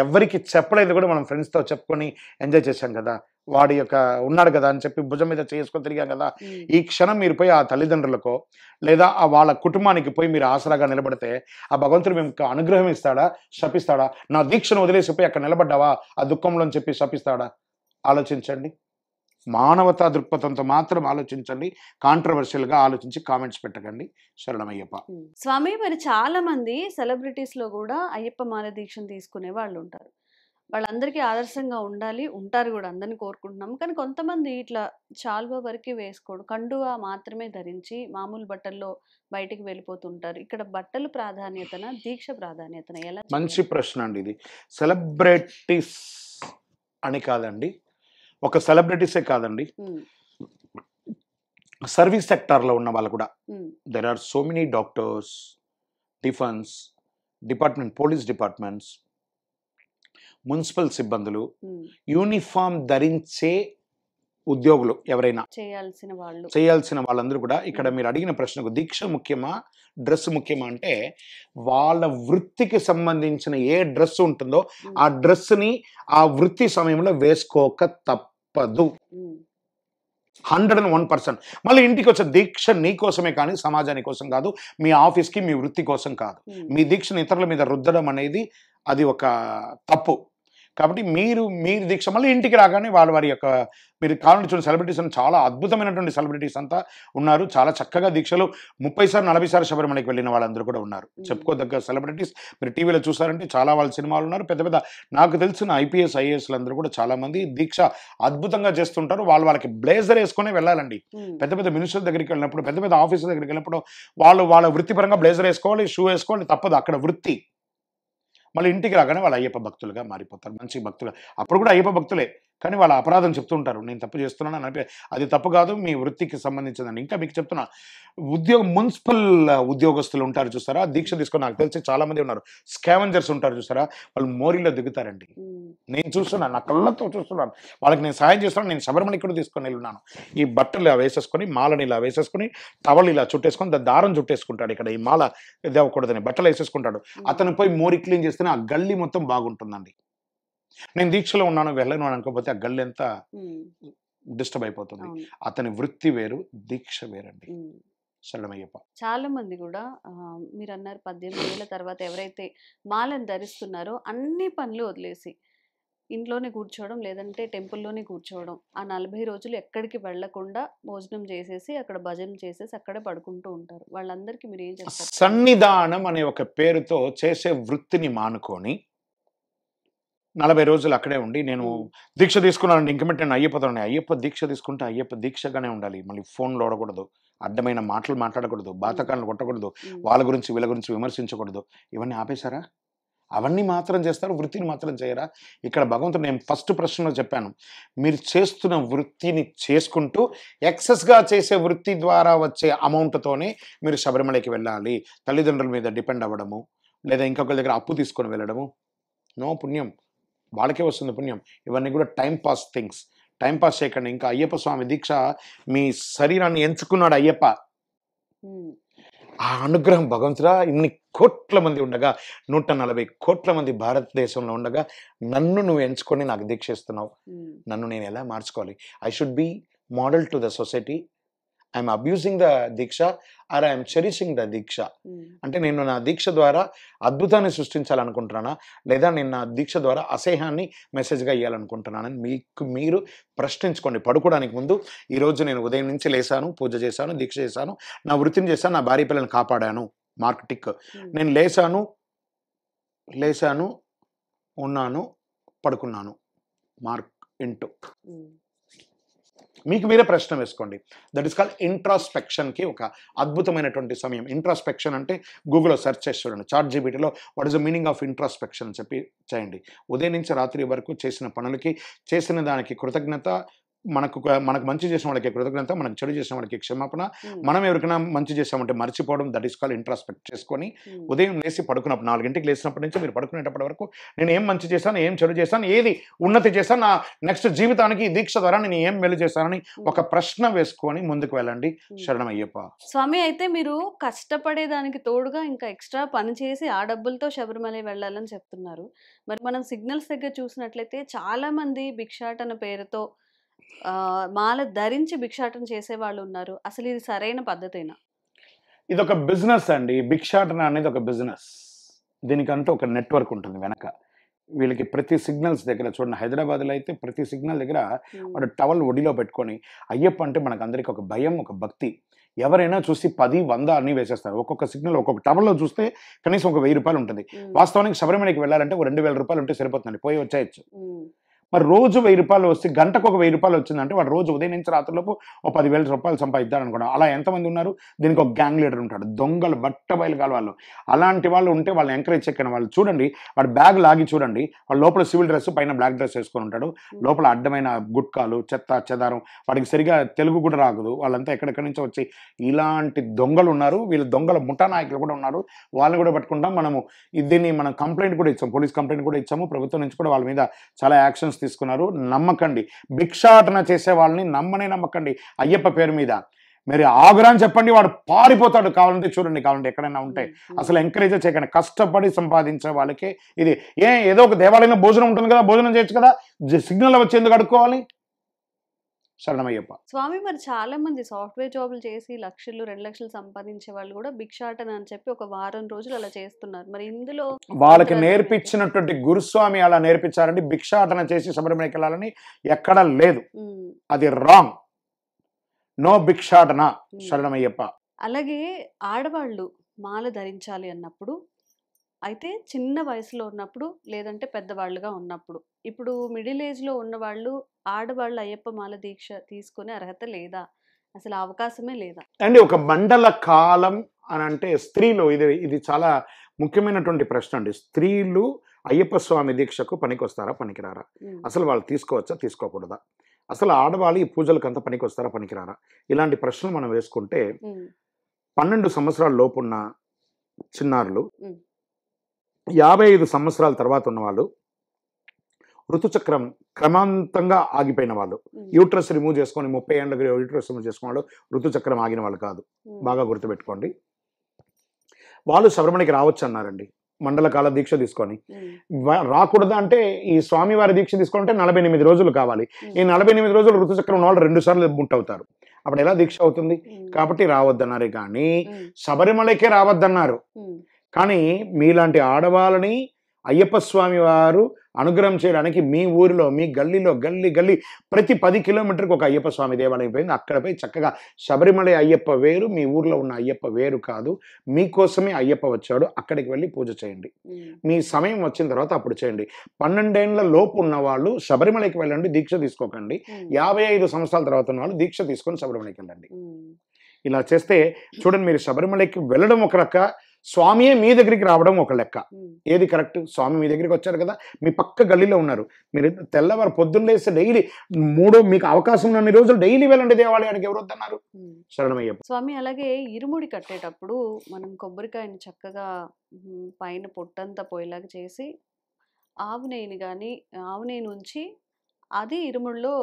ఎవరికి చెప్పలేదు కూడా మనం ఫ్రెండ్స్తో చెప్పుకొని ఎంజాయ్ చేశాం కదా, వాడి యొక్క ఉన్నాడు కదా అని చెప్పి భుజం మీద చేసుకొని తిరిగాం కదా. ఈ క్షణం మీరు పోయి ఆ తల్లిదండ్రులకో లేదా ఆ వాళ్ళ కుటుంబానికి పోయి మీరు ఆసరాగా నిలబడితే ఆ భగవంతుడు మీకు అనుగ్రహం ఇస్తాడా, శపిస్తాడా? నా దీక్షను వదిలేసిపోయి అక్కడ నిలబడ్డావా ఆ దుఃఖంలో అని చెప్పి శపిస్తాడా? ఆలోచించండి. మానవతా దృక్పథంతో మాత్రం ఆలోచించండి. కాంట్రవర్షియల్గా ఆలోచించి కామెంట్స్ పెట్టకండి. శరణమయ్యప్ప. స్వామి, మరి చాలా మంది సెలబ్రిటీస్లో కూడా అయ్యప్ప మాల దీక్షను తీసుకునే వాళ్ళు ఉంటారు. వాళ్ళందరికీ ఆదర్శంగా ఉండాలి, ఉంటారు కూడా, అందరిని కోరుకుంటున్నాం. కానీ కొంతమంది ఇట్లా చాల్వా వరకు వేసుకోడు, కండువా మాత్రమే ధరించి మామూలు బట్టల్లో బయటికి వెళ్ళిపోతుంటారు. ఇక్కడ బట్టలు ప్రాధాన్యతన, దీక్ష ప్రాధాన్యతన ఎలా? మంచి ప్రశ్న అండి ఇది. సెలబ్రిటీస్ అని కాదండి, ఒక సెలబ్రిటీసే కాదండి, సర్వీస్ సెక్టార్లో ఉన్న వాళ్ళు కూడా. There are so many doctors, defence department, police departments, municipal సిబ్బందులు, యూనిఫామ్ ధరించే ఉద్యోగులు ఎవరైనా చేయాల్సిన వాళ్ళందరూ కూడా. ఇక్కడ మీరు అడిగిన ప్రశ్నకు దీక్ష ముఖ్యమా, డ్రెస్ ముఖ్యమా అంటే, వాళ్ళ వృత్తికి సంబంధించిన ఏ డ్రెస్ ఉంటుందో ఆ డ్రెస్ని ఆ వృత్తి సమయంలో వేసుకోక తప్పదు. 101%. మళ్ళీ ఇంటికి వచ్చే దీక్ష నీ కోసమే కానీ సమాజాని కోసం కాదు, మీ ఆఫీస్కి మీ వృత్తి కోసం కాదు. మీ దీక్షను ఇతరుల మీద రుద్దడం అనేది అది ఒక తప్పు. కాబట్టి మీరు దీక్ష మళ్ళీ ఇంటికి రాగానే వారి యొక్క మీరు కావాలంటే చూడండి, సెలబ్రిటీస్ అని చాలా అద్భుతమైనటువంటి సెలబ్రిటీస్ అంతా ఉన్నారు. చాలా చక్కగా దీక్షలు 30 సార్లు 40 సార్లు శబరిమలకి వెళ్ళిన వాళ్ళందరూ కూడా ఉన్నారు. చెప్పుకోదగ్గ సెలబ్రిటీస్. మీరు టీవీలో చూసారంటే చాలా వాళ్ళ సినిమాలు ఉన్నారు. పెద్ద పెద్ద నాకు తెలిసిన IPS IASలు అందరూ కూడా చాలా మంది దీక్ష అద్భుతంగా చేస్తుంటారు. వాళ్ళకి బ్లేజర్ వేసుకునే వెళ్ళాలండి. పెద్ద పెద్ద మినిస్టర్ దగ్గరికి వెళ్ళినప్పుడు, పెద్ద పెద్ద ఆఫీసర్ దగ్గరికి వెళ్ళినప్పుడు వాళ్ళ వృత్తిపరంగా బ్లేజర్ వేసుకోవాలి, షూ వేసుకోవాలి, తప్పదు, అక్కడ వృత్తి. మళ్ళీ ఇంటికి రాగానే వాళ్ళు అయ్యప్ప భక్తులుగా మారిపోతారు, మంచి భక్తులు. అప్పుడు కూడా అయ్యప్ప భక్తులే, కానీ వాళ్ళ అపరాధం చెప్తుంటారు, నేను తప్పు చేస్తున్నాను అని. అది తప్పు కాదు, మీ వృత్తికి సంబంధించిందని. ఇంకా మీకు చెప్తున్నా, మున్సిపల్ ఉద్యోగస్తులు ఉంటారు చూస్తారా, దీక్ష తీసుకొని నాకు తెలిసి చాలా మంది ఉన్నారు. స్కావెంజర్స్ ఉంటారు చూస్తారా, వాళ్ళు మోరీలో దిగుతారండి. నేను చూస్తున్నాను, నా కళ్ళతో చూస్తున్నాను. వాళ్ళకి నేను సాయం చేస్తున్నాను. నేను శబరిమలకి కూడా తీసుకొని వెళ్ళున్నాను. ఈ బట్టలు ఇలా వేసేసుకొని, మాలని ఇలా వేసేసుకొని, టవల్ ఇలా చుట్టేసుకొని, దారం చుట్టేసుకుంటాడు. ఇక్కడ ఈ మాల ఇది అవ్వకూడదని బట్టలు వేసేసుకుంటాడు. అతను పోయి మోరీ క్లీన్ చేస్తేనే ఆ గల్లీ మొత్తం బాగుంటుందండి. నేను దీక్షలో ఉన్నాను వెళ్ళను అని అనుకోకపోతే ఆ గల్లి ఎంత డిస్టర్బ్ అయిపోతుంది. అతని వృత్తి వేరు, దీక్ష వేరండి. శరణమయ్యప్ప. చాలా మంది కూడా మీరు అన్నారు 18 ఏళ్ళ తర్వాత ఎవరైతే మాలను ధరిస్తున్నారో అన్ని పనులు వదిలేసి ఇంట్లోనే కూర్చోవడం, లేదంటే టెంపుల్లోనే కూర్చోవడం, ఆ 40 రోజులు ఎక్కడికి వెళ్లకుండా భోజనం చేసేసి అక్కడ భజన చేసేసి అక్కడే పడుకుంటూ ఉంటారు. వాళ్ళందరికీ మీరు ఏం చెప్తారు? సన్నిధానం అనే ఒక పేరుతో చేసే వృత్తిని మానుకొని 40 రోజులు అక్కడే ఉండి నేను దీక్ష తీసుకున్నానండి, ఇంకమెంట్ నేను అయ్యప్ప దీక్ష తీసుకుంటే అయ్యప్ప దీక్షగానే ఉండాలి. మళ్ళీ ఫోన్లో ఓడకూడదు, అడ్డమైన మాటలు మాట్లాడకూడదు, బాతకాలను కొట్టకూడదు, వాళ్ళ గురించి వీళ్ళ గురించి విమర్శించకూడదు. ఇవన్నీ ఆపేశారా? అవన్నీ మాత్రం చేస్తారు, వృత్తిని మాత్రం చేయరా? ఇక్కడ భగవంతుడు, నేను ఫస్ట్ ప్రశ్నలో చెప్పాను, మీరు చేస్తున్న వృత్తిని చేసుకుంటూ ఎక్సెస్గా చేసే వృత్తి ద్వారా వచ్చే అమౌంట్తోనే మీరు శబరిమలకి వెళ్ళాలి. తల్లిదండ్రుల మీద డిపెండ్ అవ్వడము, లేదా ఇంకొకరి దగ్గర అప్పు తీసుకొని వెళ్ళడము, నో పుణ్యం. వాళ్ళకే వస్తుంది పుణ్యం. ఇవన్నీ కూడా time pass things. Time pass చేయకండి. ఇంకా అయ్యప్ప స్వామి దీక్ష, మీ శరీరాన్ని ఎంచుకున్నాడు అయ్యప్ప. ఆ అనుగ్రహం భగవంతుడా, ఇన్ని కోట్ల మంది ఉండగా, 140 కోట్ల మంది భారతదేశంలో ఉండగా నన్ను నువ్వు ఎంచుకొని నాకు దీక్ష ఇస్తున్నావు. నన్ను నేను ఎలా మార్చుకోవాలి? I should be model to the society. I'm abusing the deeksha or I'm cherishing the deeksha. అంటే నేను నా దీక్ష ద్వారా అద్భుతాన్ని సృష్టించాలనుకుంటున్నానా, లేదా నేను నా దీక్ష ద్వారా అసహ్యాన్ని మెసేజ్గా ఇవ్వాలనుకుంటున్నానని మీరు ప్రశ్నించుకోండి. పడుకోవడానికి ముందు, ఈరోజు నేను ఉదయం నుంచి లేసాను, పూజ చేశాను, దీక్ష చేశాను, నా వృత్తిని చేశాను, నా భార్య పిల్లల్ని కాపాడాను, మార్క్ టిక్. నేను లేసాను, ఉన్నాను, పడుకున్నాను, మార్క్ ఇంటూ. మీకు మీరే ప్రశ్న వేసుకోండి. దట్ ఈస్ కాల్డ్ ఇంట్రాస్పెక్షన్కి ఒక అద్భుతమైనటువంటి సమయం. ఇంట్రాస్పెక్షన్ అంటే గూగుల్లో సెర్చ్ చేసి చూడండి, చాట్ జీపీటీలో what is the meaning of introspection అని చెప్పి చేయండి. ఉదయం నుంచి రాత్రి వరకు చేసిన పనులకి, చేసిన దానికి కృతజ్ఞత, మనకు మంచి చేసిన వాళ్ళకి కృతజ్ఞత, మనకు చెడు చేసిన వాళ్ళకి క్షమాపణ, మనం ఎవరికైనా మంచి చేసామంటే మర్చిపోవడం. దట్ ఈస్ కాల్డ్ ఇంట్రాస్పెక్ట్ చేసుకొని ఉదయం లేచి పడుకున్నప్పుడు, 4 గంటలకు లేచినప్పటి నుంచి మీరు పడుకునేటప్పటి వరకు నేను ఏం మంచి చేశాను, ఏం చెడు చేశాను, ఏది ఉన్నతి చేశాను, నా నెక్స్ట్ జీవితానికి దీక్ష ద్వారా నేను ఏం మేలు చేశానని ఒక ప్రశ్న వేసుకొని ముందుకు వెళ్ళండి. శరణం అయ్యప్ప. స్వామి, అయితే మీరు కష్టపడేదానికి తోడుగా ఇంకా ఎక్స్ట్రా పని చేసి ఆ డబ్బులతో శబరిమల వెళ్ళాలని చెప్తున్నారు. మరి మనం సిగ్నల్స్ దగ్గర చూసినట్లయితే చాలా మంది భిక్షాటన పేరుతో మాల ధరించి భిక్షాటన చేసే వాళ్ళు ఉన్నారు. అసలు ఇది సరైన పద్ధతేనా? ఇది ఒక బిజినెస్ అండి. భిక్షాటన అనేది ఒక బిజినెస్. దీనికంటూ ఒక నెట్వర్క్ ఉంటుంది వెనక. వీళ్ళకి ప్రతి సిగ్నల్స్ దగ్గర చూడండి, హైదరాబాద్లో అయితే ప్రతి సిగ్నల్ దగ్గర వాడు టవల్ ఒడిలో పెట్టుకొని, అయ్యప్ప అంటే మనకు అందరికీ ఒక భయం, ఒక భక్తి. ఎవరైనా చూసి 10, 100 అన్నీ వేసేస్తారు. ఒక్కొక్క సిగ్నల్ ఒక్కొక్క టవర్లో చూస్తే కనీసం ఒక 1000 రూపాయలు ఉంటుంది. వాస్తవానికి శబరిమలకి వెళ్ళాలంటే 2000 రూపాయలు ఉంటే సరిపోతుందండి, పోయి వచ్చేయచ్చు. మరి రోజు 1000 రూపాయలు వస్తే గంటకు ఒక 1000 రూపాయలు వచ్చిందంటే వాడు రోజు ఉదయం నుంచి రాత్రిలోపు ఒక 10,000 రూపాయలు సంపాదిద్దాడు అనుకోండి. అలా ఎంతమంది ఉన్నారు? దీనికి ఒక గ్యాంగ్ లీడర్ ఉంటాడు, దొంగలు, బట్టబయలుగాలు వాళ్ళు. అలాంటి వాళ్ళు ఉంటే వాళ్ళు ఎంకరేజ్ చెక్కిన వాళ్ళు చూడండి, వాడు బ్యాగ్ లాగి చూడండి, వాడు లోపల సివిల్ డ్రెస్, పైన బ్లాక్ డ్రెస్ వేసుకొని ఉంటాడు, లోపల అడ్డమైన గుట్కాలు, చెత్త చెదారం, వాడికి సరిగా తెలుగు కూడా రాకదు. వాళ్ళంతా ఎక్కడెక్కడి నుంచో వచ్చి ఇలాంటి దొంగలు ఉన్నారు. వీళ్ళు దొంగల ముఠా నాయకులు కూడా ఉన్నారు. వాళ్ళని కూడా పట్టుకుంటాం. మనము దీన్ని మనం కంప్లైంట్ కూడా ఇచ్చాము, పోలీస్ కంప్లైంట్ కూడా ఇచ్చాము. ప్రభుత్వం నుంచి కూడా వాళ్ళ మీద చాలా యాక్షన్స్ తీసుకున్నారు. నమ్మకండి, భిక్షాటన చేసే వాళ్ళని నమ్మకండి. అయ్యప్ప పేరు మీద మీరు ఆగ్రహం చెప్పండి, వాడు పారిపోతాడు. కావాలంటే చూడండి, కావాలంటే ఎక్కడైనా ఉంటే. అసలు ఎంకరేజ్ చేయకండి. కష్టపడి సంపాదించే వాళ్ళకి ఇది ఏదో ఒక దేవాలయంలో భోజనం ఉంటుంది కదా, భోజనం చేయొచ్చు కదా, సిగ్నల్ వచ్చి ఎందుకు అడుక్కోవాలి? శరణమయ్యప్ప. స్వామి, మరి చాలా మంది సాఫ్ట్వేర్ జాబులు చేసి 1,00,000, 2,00,000 సంపాదించే వాళ్ళు కూడా భిక్షాటన అని చెప్పి ఒక వారం రోజులు అలా చేస్తున్నారు. మరి ఇందులో వాళ్ళకి నేర్పించినటువంటి గురుస్వామి అలా నేర్పించారండి. భిక్షాటన చేసి శబరిమలకి వెళ్ళాలని ఎక్కడా లేదు. అది రాంగ్. నో భిక్షాటన. శరణమయ్యప్ప. అలాగే ఆడవాళ్ళు మాల ధరించాలి అన్నప్పుడు, అయితే చిన్న వయసులో ఉన్నప్పుడు, లేదంటే పెద్దవాళ్ళుగా ఉన్నప్పుడు, ఇప్పుడు మిడిల్ ఏజ్లో ఉన్నవాళ్ళు ఆడవాళ్ళు అయ్యప్ప మాల దీక్ష తీసుకునే అర్హత లేదా? అసలు అవకాశమే లేదా అండి? ఒక మండల కాలం అని అంటే స్త్రీలు, ఇది చాలా ముఖ్యమైనటువంటి ప్రశ్న అండి. స్త్రీలు అయ్యప్ప స్వామి దీక్షకు పనికొస్తారా, పనికిరారా? అసలు వాళ్ళు తీసుకోవచ్చా, తీసుకోకూడదా? అసలు ఆడవాళ్ళు ఈ పూజలకు అంతా పనికొస్తారా, పనికిరారా? ఇలాంటి ప్రశ్నలు మనం వేసుకుంటే 12 సంవత్సరాల లోపున్న చిన్నారులు, 55 సంవత్సరాల తర్వాత ఉన్నవాళ్ళు, ఋతుచక్రం క్రమాంతంగా ఆగిపోయిన వాళ్ళు, యూట్రస్ రిమూవ్ చేసుకొని 30 ఏళ్ళకి యూట్రస్ రిమూవ్ చేసుకున్న వాళ్ళు ఋతుచక్రం ఆగిన వాళ్ళు కాదు. బాగా గుర్తుపెట్టుకోండి. వాళ్ళు శబరిమలకి రావచ్చు అన్నారండి, మండల కాల దీక్ష తీసుకొని. రాకూడదు అంటే ఈ స్వామివారి దీక్ష తీసుకుంటే 48 రోజులు కావాలి. ఈ 48 రోజులు ఋతుచక్రం ఉన్న వాళ్ళు 2 సార్లు ముట్టవుతారు. అప్పుడు ఎలా దీక్ష అవుతుంది? కాబట్టి రావద్దన్నారు. కానీ శబరిమలకే రావద్దన్నారు. కానీ మీలాంటి ఆడవాళ్ళని అయ్యప్ప స్వామి వారు అనుగ్రహం చేయడానికి మీ ఊరిలో, మీ గల్లీలో, గల్లీ ప్రతి 10 కిలోమీటర్కి ఒక అయ్యప్ప స్వామి దేవాలయం పోయింది. అక్కడపై చక్కగా శబరిమల అయ్యప్ప వేరు, మీ ఊర్లో ఉన్న అయ్యప్ప వేరు కాదు. మీకోసమే అయ్యప్ప వచ్చాడు. అక్కడికి వెళ్ళి పూజ చేయండి. మీ సమయం వచ్చిన తర్వాత అప్పుడు చేయండి. 12 ఏళ్ల లోపు ఉన్న వాళ్ళు శబరిమలకి వెళ్ళండి, దీక్ష తీసుకోకండి. 55 సంవత్సరాల తర్వాత ఉన్న వాళ్ళు దీక్ష తీసుకొని శబరిమలకి వెళ్ళండి. ఇలా చేస్తే చూడండి, మీరు శబరిమలకి వెళ్ళడం ఒక రక, స్వామియే మీ దగ్గరికి రావడం ఒక లెక్క. ఏది కరెక్ట్? స్వామి మీ దగ్గరికి వచ్చారు కదా, మీ పక్క గల్లీలో ఉన్నారు, మీరు తెల్లవారు పొద్దున్నేసి డైలీ మీకు అవకాశం ఉన్నన్ని రోజులు డైలీ వెళ్ళండి దేవాలయానికి, ఎవరు వద్దన్నారు? శరణమయ్యప్ప. స్వామి, అలాగే ఇరుముడి కట్టేటప్పుడు మనం కొబ్బరికాయని చక్కగా పైన పొట్టంతా పోయేలాగా చేసి ఆవు నెయ్యిని కానీ ఆవు నెయ్యి నుంచి అది ఇరుముడిలో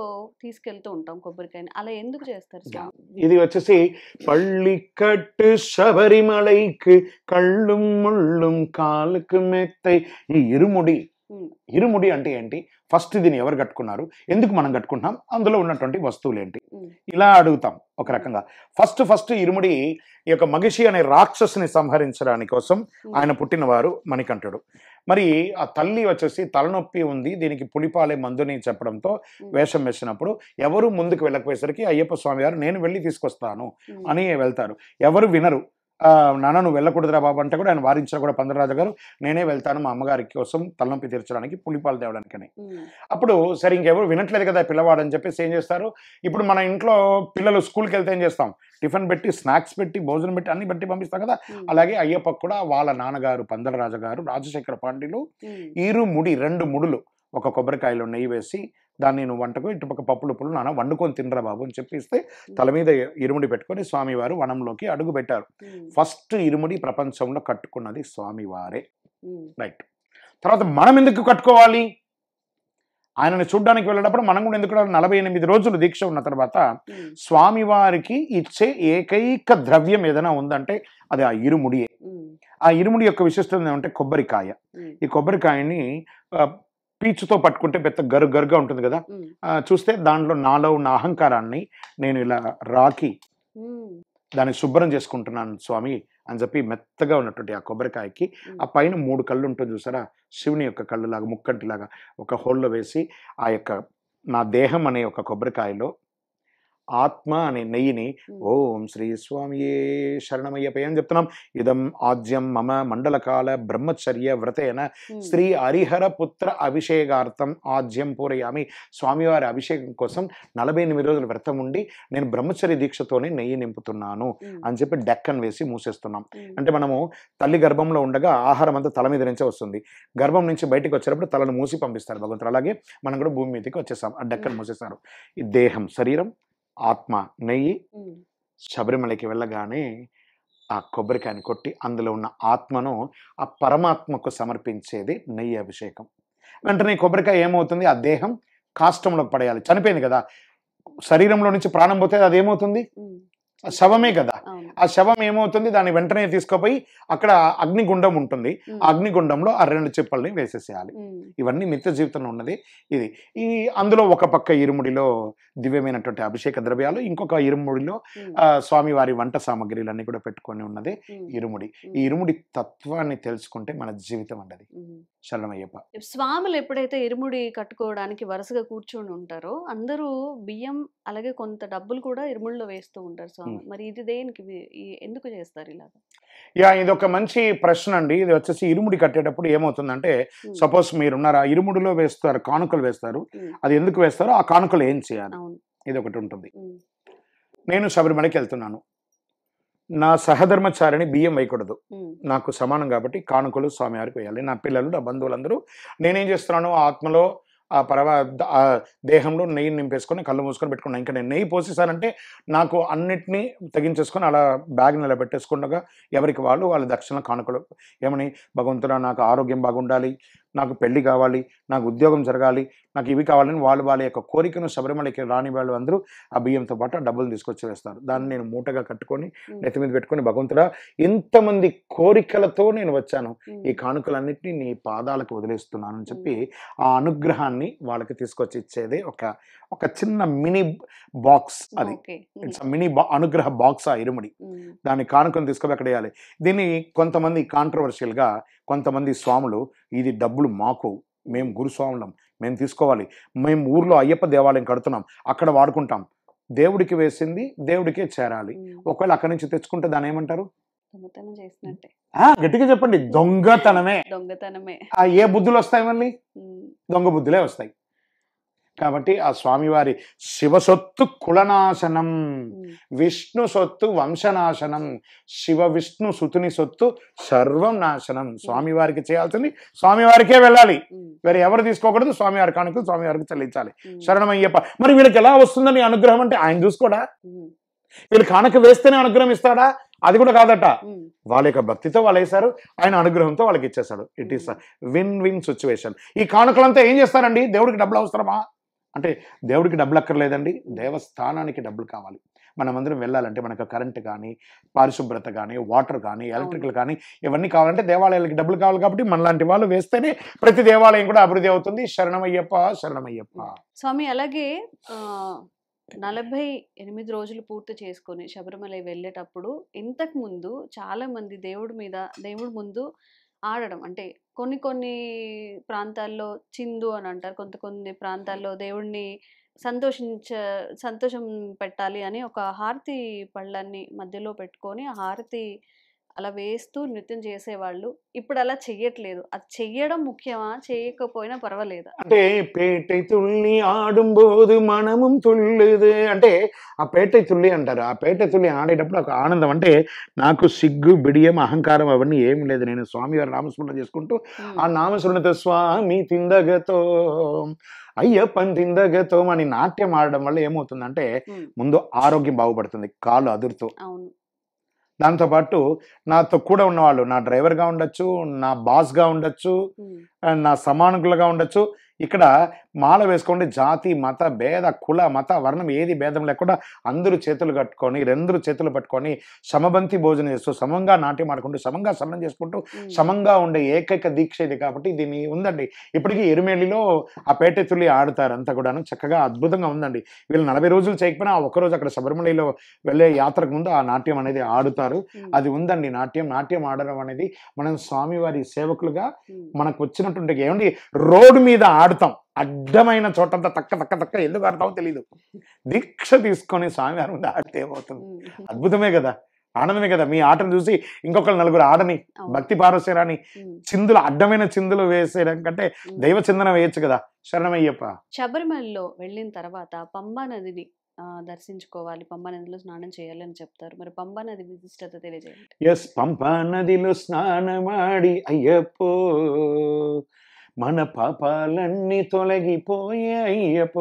తీసుకెళ్తూ ఉంటాం కొబ్బరికాయని. అలా ఎందుకు చేస్తారు స్వామి? ఇది వచ్చేసి పள்ளிக்கட்டு శబరిమలైకి కళ్ళుం ముళ్ళుం కాలుకు మెత్తై. ఈ ఇరుముడి అంటే ఏంటి? ఫస్ట్ దీన్ని ఎవరు కట్టుకున్నారు, ఎందుకు మనం కట్టుకుంటాం, అందులో ఉన్నటువంటి వస్తువులు ఏంటి, ఇలా అడుగుతాం ఒక రకంగా. ఫస్ట్ ఇరుముడి ఈ యొక్క మగిషి అనే రాక్షసుని సంహరించడానికి కోసం ఆయన పుట్టినవారు మణికంఠుడు. మరి ఆ తల్లి వచ్చేసి తలనొప్పి ఉంది, దీనికి పులిపాలే మందుని చెప్పడంతో వేషం వేసినప్పుడు ఎవరు ముందుకు వెళ్ళకపోయేసరికి అయ్యప్ప స్వామి గారు నేను వెళ్ళి తీసుకొస్తాను అని వెళ్తారు. ఎవరు వినరు. నాన్న నువ్వు వెళ్ళకూడదురా బాబు అంటే కూడా ఆయన వారించిన కూడా పందరరాజు గారు నేనే వెళ్తాను మా అమ్మగారి కోసం తలనొప్పి తీర్చడానికి పులిపాలు తేవడానికి అని. అప్పుడు సరే ఇంకెవరు వినట్లేదు కదా పిల్లవాడు అని చెప్పేసి ఏం చేస్తారు, ఇప్పుడు మన ఇంట్లో పిల్లలు స్కూల్కి వెళ్తే ఏం చేస్తాం, టిఫిన్ పెట్టి స్నాక్స్ పెట్టి భోజనం పెట్టి అన్ని పెట్టి పంపిస్తాం కదా. అలాగే అయ్యప్పకు కూడా వాళ్ళ నాన్నగారు పందరరాజు గారు రాజశేఖర పాండ్యులు ఇరుముడి 2 ముడులు ఒక కొబ్బరికాయలో నెయ్యి వేసి దాన్ని నువ్వు వంటకు ఇటుపక్క పప్పులు పులు నాన్న వండుకొని తినరా బాబు అని చెప్పిస్తే తల మీద ఇరుముడి పెట్టుకొని స్వామివారు వనంలోకి అడుగు పెట్టారు. ఫస్ట్ ఇరుముడి ప్రపంచంలో కట్టుకున్నది స్వామివారే. రైట్. తర్వాత మనం ఎందుకు కట్టుకోవాలి? ఆయనని చూడ్డానికి వెళ్ళినప్పుడు మనం కూడా ఎందుకు 48 రోజులు దీక్ష ఉన్న తర్వాత స్వామివారికి ఇచ్చే ఏకైక ద్రవ్యం ఏదైనా ఉందంటే అది ఆ ఇరుముడియే. ఆ ఇరుముడి యొక్క విశిష్టత ఏమంటే కొబ్బరికాయ. ఈ కొబ్బరికాయని పీచుతో పట్టుకుంటే పెద్ద గరుగా ఉంటుంది కదా, చూస్తే దాంట్లో నాలో ఉన్న అహంకారాన్ని నేను ఇలా రాకి దాన్ని శుభ్రం చేసుకుంటున్నాను స్వామి అని చెప్పి మెత్తగా ఉన్నటువంటి ఆ కొబ్బరికాయకి ఆ పైన 3 కళ్ళు ఉంటుంది చూసారా, శివుని యొక్క కళ్ళు లాగా ముక్కంటిలాగా ఒక హోల్లో వేసి ఆ యొక్క నా దేహం అనే ఒక కొబ్బరికాయలో ఆత్మ అనే నెయ్యిని ఓం శ్రీ స్వామియే శరణమయ్యప్ప అని చెప్తున్నాం. ఇదం ఆజ్యం మమ మండలకాల బ్రహ్మచర్య వ్రతేన శ్రీ హరిహర పుత్ర అభిషేకార్థం ఆజ్యం పూరయామి. స్వామివారి అభిషేకం కోసం 48 రోజుల వ్రతం ఉండి నేను బ్రహ్మచర్య దీక్షతోనే నెయ్యి నింపుతున్నాను అని చెప్పి డెక్కన్ వేసి మూసేస్తున్నాం. అంటే మనము తల్లి గర్భంలో ఉండగా ఆహారం అంతా తల మీద నుంచే వస్తుంది, గర్భం నుంచి బయటకు వచ్చేటప్పుడు తలను మూసి పంపిస్తారు భగవంతుడు. అలాగే మనం కూడా భూమి మీదకి వచ్చేసాం, ఆ డెక్కన్ మూసేస్తారు. ఈ దేహం శరీరం ఆత్మ నెయ్యి. శబరిమలకి వెళ్ళగానే ఆ కొబ్బరికాయని కొట్టి అందులో ఉన్న ఆత్మను ఆ పరమాత్మకు సమర్పించేది నెయ్యి అభిషేకం. వెంటనే కొబ్బరికాయ ఏమవుతుంది, ఆ దేహం కాష్టంలోకి పడేయాలి. చనిపోయింది కదా, శరీరంలో నుంచి ప్రాణం పోతే అది ఏమవుతుంది, శవమే కదా. ఆ శవం ఏమవుతుంది, దాన్ని వెంటనే తీసుకుపోయి అక్కడ అగ్నిగుండం ఉంటుంది, ఆ అగ్నిగుండంలో ఆ 2 చిప్పల్ని వేసేసేయాలి. ఇవన్నీ నిత్య జీవితంలో ఉన్నది ఇది. ఈ అందులో ఒక పక్క ఇరుముడిలో దివ్యమైనటువంటి అభిషేక ద్రవ్యాలు, ఇంకొక ఇరుముడిలో స్వామివారి వంట సామాగ్రిలన్నీ కూడా పెట్టుకొని ఉన్నది ఇరుముడి. ఈ ఇరుముడి తత్వాన్ని తెలుసుకుంటే మన జీవితం అన్నది. శరణమయ్యప్ప. స్వాములు ఎప్పుడైతే ఇరుముడి కట్టుకోవడానికి వరుసగా కూర్చొని ఉంటారో అందరూ బియ్యం అలాగే కొంత డబ్బులు కూడా ఇరుముడిలో వేస్తూ ఉంటారు స్వామి. మరి ఇది దేనికి, ఎందుకు చేస్తారు ఇలాగా? ఇది ఒక మంచి ప్రశ్న అండి. ఇది వచ్చేసి ఇరుముడి కట్టేటప్పుడు ఏమవుతుందంటే, సపోజ్ మీరున్నారా, ఇరుముడిలో వేస్తారు, కానుకలు వేస్తారు, అది ఎందుకు వేస్తారో ఆ కానుకలు ఏం చేయాలి, ఇది ఒకటి ఉంటుంది. నేను శబరిమలకి వెళ్తున్నాను, నా సహధర్మచారిని బియ్యం వేయకూడదు, నాకు సమానం కాబట్టి కానుకలు స్వామివారికి వేయాలి. నా పిల్లలు నా బంధువులందరూ నేనేం చేస్తున్నాను, ఆత్మలో ఆ దేహంలో నెయ్యి నింపేసుకొని కళ్ళు మూసుకొని పెట్టుకున్నాను. ఇంకా నేను నెయ్యి పోసేసానంటే నాకు అన్నిటినీ తెగించేసుకొని అలా బ్యాగ్ నిలబెట్టేసుకుండగా ఎవరికి వాళ్ళ దక్షిణ కానుకలు ఏమని, భగవంతుడా నాకు ఆరోగ్యం బాగుండాలి, నాకు పెళ్లి కావాలి, నాకు ఉద్యోగం జరగాలి, నాకు ఇవి కావాలని వాళ్ళ యొక్క కోరికను శబరిమలకి రాని వాళ్ళు అందరూ ఆ బియ్యంతో పాటు ఆ డబ్బులు తీసుకొచ్చి వేస్తారు. దాన్ని నేను మూటగా కట్టుకొని నెత్తి మీద పెట్టుకొని, భగవంతుడా ఇంతమంది కోరికలతో నేను వచ్చాను, ఈ కానుకలన్నింటినీ నీ పాదాలకు వదిలేస్తున్నాను అని చెప్పి ఆ అనుగ్రహాన్ని వాళ్ళకి తీసుకొచ్చి ఇచ్చేది ఒక చిన్న మినీ బాక్స్. అది ఇట్స్ మినీ అనుగ్రహ బాక్స్ ఆ ఇరుముడి. దాన్ని కానుకను తీసుకొని అక్కడ వేయాలి. దీన్ని కొంతమంది కాంట్రవర్షియల్గా కొంతమంది స్వాములు, ఇది డబ్బులు మాకు, మేము గురుస్వాములం, మేము తీసుకోవాలి, మేము ఊర్లో అయ్యప్ప దేవాలయం కడుతున్నాం, అక్కడ వాడుకుంటాం, దేవుడికి వేసింది దేవుడికే చేరాలి, ఒకవేళ అక్కడి నుంచి తెచ్చుకుంటే దాన్ని ఏమంటారు, గట్టిగా చెప్పండి, దొంగతనమే. ఏ బుద్ధులు వస్తాయి, మళ్ళీ దొంగ బుద్ధులే వస్తాయి. కాబట్టి ఆ స్వామివారి శివ సొత్తు కులనాశనం, విష్ణు సొత్తు వంశనాశనం, శివ విష్ణు సుతుని సొత్తు సర్వం నాశనం. స్వామివారికి చేయాల్సింది స్వామివారికే వెళ్ళాలి, వేరే ఎవరు తీసుకోకూడదు. స్వామివారి కానుకలు స్వామివారికి చెల్లించాలి. శరణమయ్యప్ప. మరి వీళ్ళకి ఎలా వస్తుందని అనుగ్రహం అంటే ఆయన చూసుకోడా? వీళ్ళు కానుక వేస్తేనే అనుగ్రహం ఇస్తాడా? అది కూడా కాదట. వాళ్ళ యొక్క భక్తితో వాళ్ళు వేశారు, ఆయన అనుగ్రహంతో వాళ్ళకి ఇచ్చేశాడు. It is win win situation. ఈ కానుకలంతా ఏం చేస్తారండి? దేవుడికి డబ్బులు అవసరమా అంటే దేవుడికి డబ్బులు అక్కర్లేదండి, దేవస్థానానికి డబ్బులు కావాలి. మనమందరం వెళ్ళాలంటే మనకు కరెంట్ కానీ, పరిశుభ్రత కానీ, వాటర్ కానీ, ఎలక్ట్రికల్ కానీ ఇవన్నీ కావాలంటే దేవాలయాలకి డబ్బులు కావాలి. కాబట్టి మనలాంటి వాళ్ళు వేస్తేనే ప్రతి దేవాలయం కూడా అభివృద్ధి అవుతుంది. శరణమయ్యప్ప, శరణమయ్యప్ప. స్వామి అలాగే 48 రోజులు పూర్తి చేసుకొని శబరిమల వెళ్ళేటప్పుడు ఇంతకు ముందు చాలా మంది దేవుడి ముందు ఆడడం, అంటే కొన్ని ప్రాంతాల్లో చిందు అని అంటారు, కొన్ని ప్రాంతాల్లో దేవుడిని సంతోషం పెట్టాలి అని ఒక హారతి పళ్ళాన్ని మధ్యలో పెట్టుకొని ఆ హారతి అలా వేస్తూ నృత్యం చేసేవాళ్ళు. ఇప్పుడు అలా చెయ్యట్లేదు. అది చెయ్యడం ముఖ్యమా, చేయకపోయినా పర్వాలేదా? అంటే పేటై తుళ్ళి ఆడుంబోదు మనముం తుళ్ళుదే అంటే ఆ పేటై తుళ్ళి అంటారు. ఆ పేటై తుళ్ళి ఆడేటప్పుడు ఒక ఆనందం. అంటే నాకు సిగ్గు, బిడియం, అహంకారం అవన్నీ ఏమి లేదు. నేను స్వామివారి నామస్మరణ చేసుకుంటూ ఆ నామస్మరణతో స్వామి తిందగతో అయ్యప్పని తిందగతో అని నాట్యం ఆడడం వల్ల ఏమవుతుందంటే ముందు ఆరోగ్యం బాగుపడుతుంది, కాళ్ళు అదురుతూ. దాంతోపాటు నాతో కూడా ఉన్నవాళ్ళు, నా డ్రైవర్గా ఉండొచ్చు, నా బాస్గా ఉండొచ్చు, నా సమానుకులుగా ఉండొచ్చు. ఇక్కడ మాల వేసుకోండి, జాతి మత భేద కుల మత వర్ణం ఏది భేదం లేకుండా అందరూ చేతులు కట్టుకొని 2 చేతులు పట్టుకొని సమబంతి భోజనం చేస్తూ సమంగా నాట్యం ఆడుకుంటూ సమంగా సన్నం చేసుకుంటూ సమంగా ఉండే ఏకైక దీక్ష ఇది. కాబట్టి దీన్ని ఉందండి. ఇప్పటికీ ఎరుమేలిలో ఆ పేటె తుల్లి ఆడుతారు అంతా కూడాను. చక్కగా అద్భుతంగా ఉందండి. వీళ్ళు 40 రోజులు చేయకపోయినా ఆ ఒక్కరోజు అక్కడ శబరిమలలో వెళ్ళే యాత్రకు ముందు ఆ నాట్యం అనేది ఆడుతారు. అది ఉందండి. నాట్యం ఆడడం అనేది మనం స్వామివారి సేవకులుగా మనకు వచ్చినటువంటి ఏమండి రోడ్డు మీద ఆడుతాం, అడ్డమైన చోటంతా తక్క ఎందుకు ఆడతామో తెలీదు. దీక్ష తీసుకొని స్వామివారి ముందు ఆడితే ఏమవుతుంది? అద్భుతమే కదా, ఆనందమే కదా. మీ ఆటను చూసి ఇంకొకరు నలుగురు ఆడని, భక్తి పారసేరాని, చిందులు అడ్డమైన చిందులు వేసేయడం కంటే దైవ చిందన వేయచ్చు కదా. శరణమయ్యప్ప. శబరిమలలో వెళ్ళిన తర్వాత పంబా నదిని దర్శించుకోవాలి, పంబా నదిలో స్నానం చేయాలి అని చెప్తారు. మరి పంబా నది విశిష్టత తెలియజేయండి. ఎస్, పంబా నదిలో స్నానమాడి అయ్యప్పో మన పాపాలన్నీ తొలగిపోయే అయ్యప్ప.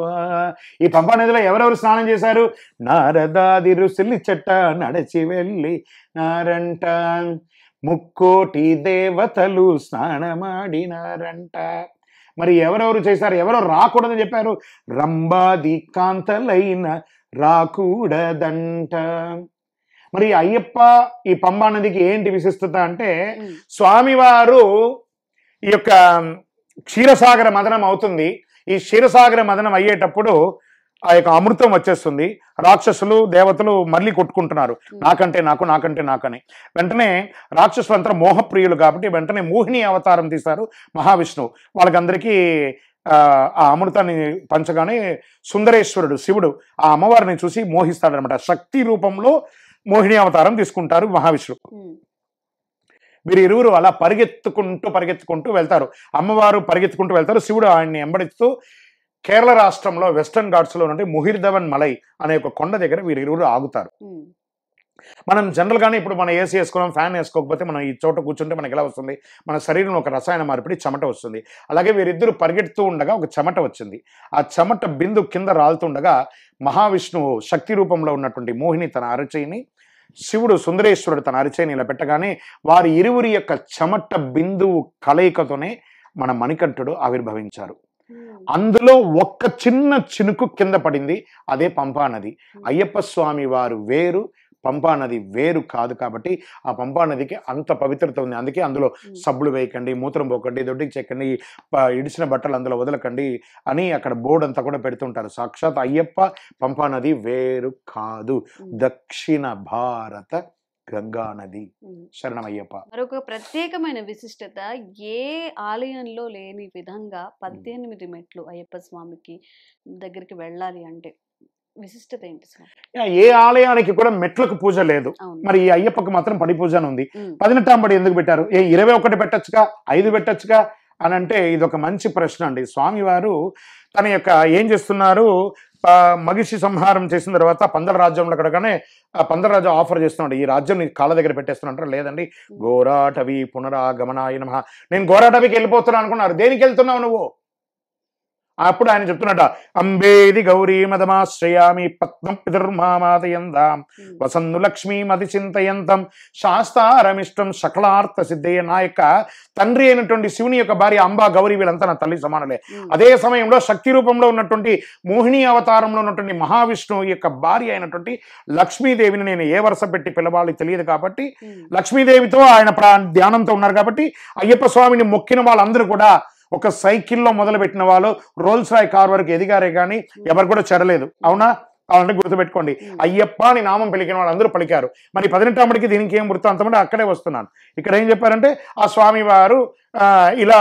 ఈ పంపా నదిలో ఎవరెవరు స్నానం చేశారు? నారదాది ఋషులు చెట్ట నడిచి వెళ్ళి నారంట, 3 కోటి దేవతలు స్నానమాడినారంట. మరి ఎవరెవరు చేశారు? ఎవరో రాకూడదని చెప్పారు? రంబాది కాంతలైన రాకూడదంట. మరి అయ్యప్ప ఈ పంబా నదికి ఏంటి విశిష్టత అంటే, స్వామివారు ఈ యొక్క క్షీరసాగర మదనం అవుతుంది. ఈ క్షీరసాగర మదనం అయ్యేటప్పుడు ఆ యొక్క అమృతం వచ్చేస్తుంది. రాక్షసులు దేవతలు మళ్ళీ కొట్టుకుంటున్నారు, నాకంటే నాకని. వెంటనే రాక్షసులంతా మోహప్రియులు కాబట్టి వెంటనే మోహిని అవతారం తీశారు మహావిష్ణువు. వాళ్ళకందరికీ ఆ అమృతాన్ని పంచగానే సుందరేశ్వరుడు శివుడు ఆ అమ్మవారిని చూసి మోహిస్తాడనమాట. శక్తి రూపంలో మోహిని అవతారం తీసుకుంటారు మహావిష్ణువు. వీరిరువురు అలా పరిగెత్తుకుంటూ వెళ్తారు. అమ్మవారు పరిగెత్తుకుంటూ వెళ్తారు, శివుడు ఆయన్ని వెంబడిస్తూ కేరళ రాష్ట్రంలో వెస్టర్న్ ఘాట్స్లో నుండి ముహిర్ధవన్ మలై అనే ఒక కొండ దగ్గర వీరిరువురు ఆగుతారు. మనం జనరల్గానే ఇప్పుడు మనం ఏసీ వేసుకున్నాం, ఫ్యాన్ వేసుకోకపోతే మనం ఈ చోట కూర్చుంటే మనకి ఎలా వస్తుంది? మన శరీరంలో ఒక రసాయన మార్పిడి చెమట వస్తుంది. అలాగే వీరిద్దరు పరిగెడుతూ ఉండగా ఒక చెమట వచ్చింది. ఆ చెమట బిందు కింద రాలుతుండగా మహావిష్ణువు శక్తి రూపంలో ఉన్నటువంటి మోహిని తన అరచేయిని, శివుడు సుందరేశ్వరుడు తన అరిచేయిని ఇలా పెట్టగానే వారి ఇరువురి యొక్క చెమట బిందువు కలయికతోనే మన మణికంఠుడు ఆవిర్భవించారు. అందులో ఒక్క చిన్న చినుకు కింద పడింది, అదే పంపా నది. అయ్యప్ప స్వామి వారు వేరు, పంపా నది వేరు కాదు. కాబట్టి ఆ పంపా నదికి అంత పవిత్రత ఉంది. అందుకే అందులో సబ్బులు వేయకండి, మూత్రం పోకండి, దొడ్డికి చెక్కండి, ఇడిచిన బట్టలు అందులో వదలకండి అని అక్కడ బోర్డు అంతా కూడా పెడుతుంటారు. సాక్షాత్ అయ్యప్ప పంపా నది వేరు కాదు, దక్షిణ భారత గంగా నది. శరణమయ్యప్ప. మరొక ప్రత్యేకమైన విశిష్టత, ఏ ఆలయంలో లేని విధంగా 18 మెట్లు అయ్యప్ప స్వామికి దగ్గరికి వెళ్ళాలి అంటే విశిష్టత ఏంటి సార్? ఏ ఆలయానికి కూడా మెట్లకు పూజ లేదు. మరి ఈ అయ్యప్పకు మాత్రం పడి పూజ ఉంది. 18వ పడి ఎందుకు పెట్టారు? 21 పెట్టచ్చుగా, 5 పెట్టచ్చుగా అని అంటే ఇది ఒక మంచి ప్రశ్న అండి. స్వామివారు తన యొక్క ఏం చేస్తున్నారు, మగిషి సంహారం చేసిన తర్వాత పందల రాజ్యంలో అక్కడగానే ఆ పందల రాజు ఆఫర్ చేస్తున్నాడు, ఈ రాజ్యం నీ కాళ్ళ దగ్గర పెట్టేస్తున్నా. లేదండి, ఘోరాటవి పునరాగమనాయ నమః, నేను ఘోరాటవికి వెళ్ళిపోతున్నాను అనుకున్నారు. దేనికి వెళ్తున్నావు నువ్వు? అప్పుడు ఆయన చెప్తున్నట, అంబేది గౌరీ మదమాశ్రయామి పత్నం పితర్మామాదయందాం వసందు లక్ష్మీ మది చింతయంతం శాస్తారమిష్టం సకలార్థ సిద్ధయ్య. నా యొక్క తండ్రి అయినటువంటి శివుని యొక్క భార్య అంబా గౌరీ వీళ్ళంతా నా తల్లి సమానలే. అదే సమయంలో శక్తి రూపంలో ఉన్నటువంటి మోహిని అవతారంలో ఉన్నటువంటి మహావిష్ణువు యొక్క భార్య అయినటువంటి లక్ష్మీదేవిని నేను ఏ వరుస పెట్టి పిలవాలి తెలియదు కాబట్టి లక్ష్మీదేవితో ఆయన ధ్యానంతో ఉన్నారు కాబట్టి అయ్యప్ప స్వామిని మొక్కిన వాళ్ళందరూ కూడా ఒక సైకిల్లో మొదలుపెట్టిన వాళ్ళు రోల్స్ రాయ్ కార్ వరకు ఎదిగారే కానీ ఎవరు కూడా చెడలేదు. అవునా? అలాంటి గుర్తుపెట్టుకోండి. అయ్యప్ప అని నామం పలికిన వాళ్ళు అందరూ పలికారు. మరి 18కి దీనికి ఏం వృత్తాంతం అంటే అక్కడే వస్తున్నాను. ఇక్కడ ఏం చెప్పారంటే ఆ స్వామి వారు ఇలా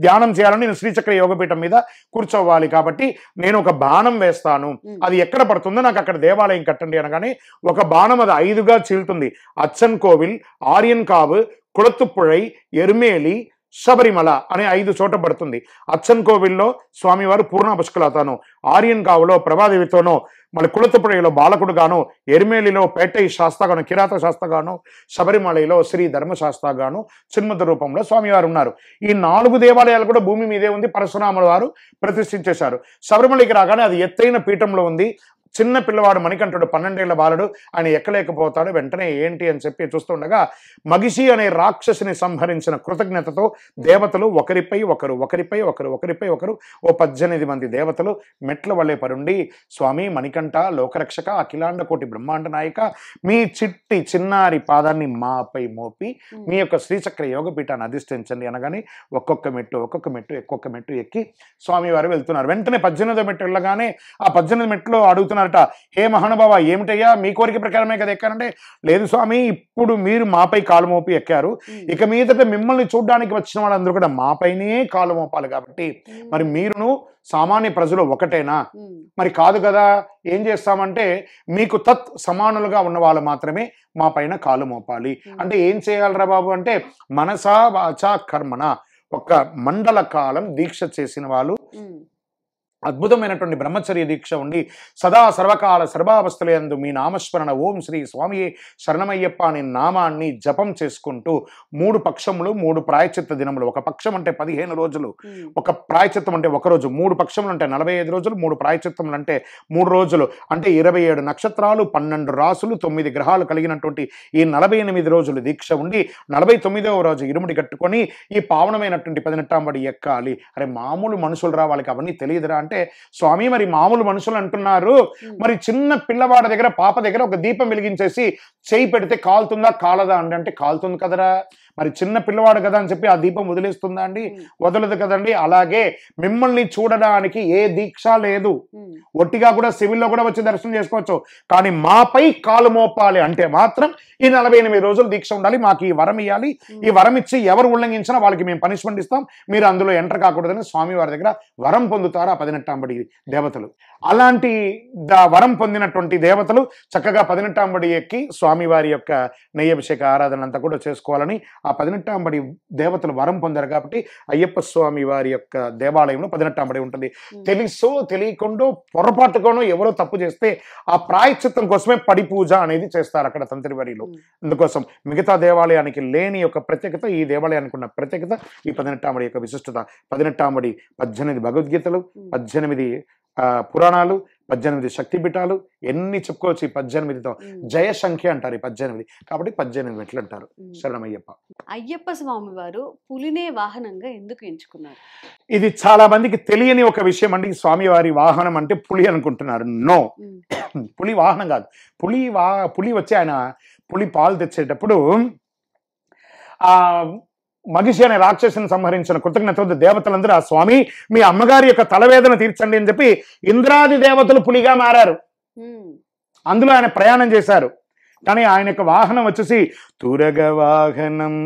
ధ్యానం చేయాలని నేను శ్రీచక్ర యోగపీఠం మీద కూర్చోవాలి కాబట్టి నేను ఒక బాణం వేస్తాను, అది ఎక్కడ పడుతుందో నాకు అక్కడ దేవాలయం కట్టండి అనగానే ఒక బాణం అది 5గా చీలుతుంది. అచ్చన్ కోవిల్, ఆర్యన్ కావు, కుళత్తుపుഴై, ఎర్మేలి, శబరిమల అనే 5 చోట పడుతుంది. అచ్చన్ కోవిల్లో స్వామివారు పూర్ణ పుష్కలతను, ఆర్యన్ కావులో ప్రభాదేవితోనో, మళ్ళీ కుళత్తుపుഴలో బాలకుడుగాను, ఎర్మేలిలో పేటై శాస్త్రగాను, కిరాత శాస్త్రగాను, శబరిమలలో శ్రీ ధర్మశాస్త్రగాను చిన్ముద్ర రూపంలో స్వామివారు ఉన్నారు. ఈ 4 దేవాలయాలు కూడా భూమి మీదే ఉంది. పరశురాముల వారు ప్రతిష్ఠించేశారు. శబరిమలకి రాగానే అది ఎత్తైన పీఠంలో ఉంది. చిన్న పిల్లవాడు మణికంఠుడు 12 ఏళ్ల బాలుడు, ఆయన ఎక్కలేకపోతాడు. వెంటనే ఏంటి అని చెప్పి చూస్తుండగా మగిషి అనే రాక్షసుని సంహరించిన కృతజ్ఞతతో దేవతలు ఒకరిపై ఒకరు ఓ 18 మంది దేవతలు మెట్ల వల్లే పరుండి, స్వామి మణికంఠ లోకరక్షక అఖిలాండ కోటి బ్రహ్మాండ నాయక, మీ చిట్టి చిన్నారి పాదాన్ని మాపై మోపి మీ యొక్క శ్రీచక్ర యోగపీఠాన్ని అధిష్ఠించండి అనగానే ఒక్కొక్క మెట్టు ఎక్కి స్వామివారు వెళ్తున్నారు. వెంటనే 18వ మెట్టు వెళ్ళగానే ఆ 18 మెట్లు అడుగుతున్నారు, హే మహానుభావ ఏమిటయ్యా మీ కోరిక ప్రకారమే కదా ఎక్కారంటే, లేదు స్వామి ఇప్పుడు మీరు మాపై కాలు మోపి ఎక్కారు, ఇక మీదట మిమ్మల్ని చూడడానికి వచ్చిన వాళ్ళందరూ కూడా మాపైనే కాలు మోపాలి కాబట్టి మరి మీరును సామాన్య ప్రజలు ఒకటేనా? మరి కాదు కదా, ఏం చేస్తామంటే మీకు తత్ సమానులుగా ఉన్న వాళ్ళు మాత్రమే మా పైన కాలు మోపాలి. అంటే ఏం చేయాలరా బాబు అంటే మనసా వాచా కర్మణ ఒక మండల కాలం దీక్ష చేసిన వాళ్ళు, అద్భుతమైనటువంటి బ్రహ్మచర్య దీక్ష ఉండి సదా సర్వకాల సర్వావస్థలందు మీ నామస్మరణ ఓం శ్రీ స్వామి శరణమయ్యప్ప అనే నామాన్ని జపం చేసుకుంటూ 3 పక్షములు 3 ప్రాయచిత్త దినములు, ఒక పక్షం అంటే 15 రోజులు, ఒక ప్రాయచిత్తం అంటే 1 రోజు, 3 పక్షములు అంటే 45 రోజులు, 3 ప్రాయచిత్తములు అంటే 3 రోజులు, అంటే 27 నక్షత్రాలు 12 రాసులు 9 గ్రహాలు కలిగినటువంటి ఈ 48 రోజులు దీక్ష ఉండి 49వ రోజు ఇరుముడి కట్టుకొని ఈ పావనమైనటువంటి 18వ బడి ఎక్కాలి. అరే మామూలు మనుషులు రా, వాళ్ళకి అవన్నీ తెలియదురా అంటే, స్వామి మరి మామూలు మనుషులు అంటున్నారు, మరి చిన్న పిల్లవాడి దగ్గర పాప దగ్గర ఒక దీపం వెలిగించేసి చేయి పెడితే కాలుతుందా కాలదా అంటే కాలుతుంది కదరా, మరి చిన్న పిల్లవాడు కదా అని చెప్పి ఆ దీపం వదిలేస్తుందా అండి? వదలదు కదండి. అలాగే మిమ్మల్ని చూడడానికి ఏ దీక్ష లేదు, ఒట్టిగా కూడా సివిల్లో కూడా వచ్చి దర్శనం చేసుకోవచ్చు, కానీ మాపై కాలు మోపాలి అంటే మాత్రం ఈ 48 రోజులు దీక్ష ఉండాలి. మాకు ఈ వరం ఇవ్వాలి, ఈ వరం ఇచ్చి ఎవరు ఉల్లంఘించినా వాళ్ళకి మేము పనిష్మెంట్ ఇస్తాం, మీరు అందులో ఎంటర్ కాకూడదని స్వామి వారి దగ్గర వరం పొందుతారు ఆ 18వ బడి దేవతలు. అలాంటి వరం పొందినటువంటి దేవతలు చక్కగా 18వ బడి ఎక్కి స్వామివారి యొక్క నెయ్యభిషేక ఆరాధన అంతా కూడా చేసుకోవాలని ఆ 18వ బడి దేవతలు వరం పొందారు కాబట్టి అయ్యప్ప స్వామి వారి యొక్క దేవాలయంలో 18వ బడి ఉంటుంది. తెలుసో తెలియకుండా పొరపాటుగానో ఎవరో తప్పు చేస్తే ఆ ప్రాయశ్చిత్తం కోసమే పడి పూజ అనేది చేస్తారు అక్కడ తంత్రివరిలో. అందుకోసం మిగతా దేవాలయానికి లేని యొక్క ప్రత్యేకత ఈ దేవాలయానికి ఉన్న ప్రత్యేకత, ఈ 18వ బడి యొక్క విశిష్టత. 18వ బడి 18 భగవద్గీతలు, 18 పురాణాలు, 18 శక్తిపీఠాలు, ఎన్ని చెప్పుకోవచ్చు. ఈ 18తో జయ సంఖ్య అంటారు ఈ 18, కాబట్టి 18 మెట్లు అంటారు. శరణమయ్యప్ప. అయ్యప్ప స్వామి వారు పులినే వాహనంగా ఎందుకు ఎంచుకున్నారు? ఇది చాలా మందికి తెలియని ఒక విషయం అండి. స్వామివారి వాహనం అంటే పులి అనుకుంటున్నారు. నో, పులి వాహనం కాదు. పులి వచ్చి ఆయన పులి పాలు తెచ్చేటప్పుడు ఆ మగిషి అనే రాక్షసుని సంహరించిన కృతజ్ఞత దేవతలందరూ ఆ స్వామి మీ అమ్మగారి యొక్క తలవేదన తీర్చండి అని చెప్పి ఇంద్రాది దేవతలు పులిగా మారారు. అందులో ఆయన ప్రయాణం చేశారు. కానీ ఆయన యొక్క వాహనం వచ్చేసి తురగ వాహనం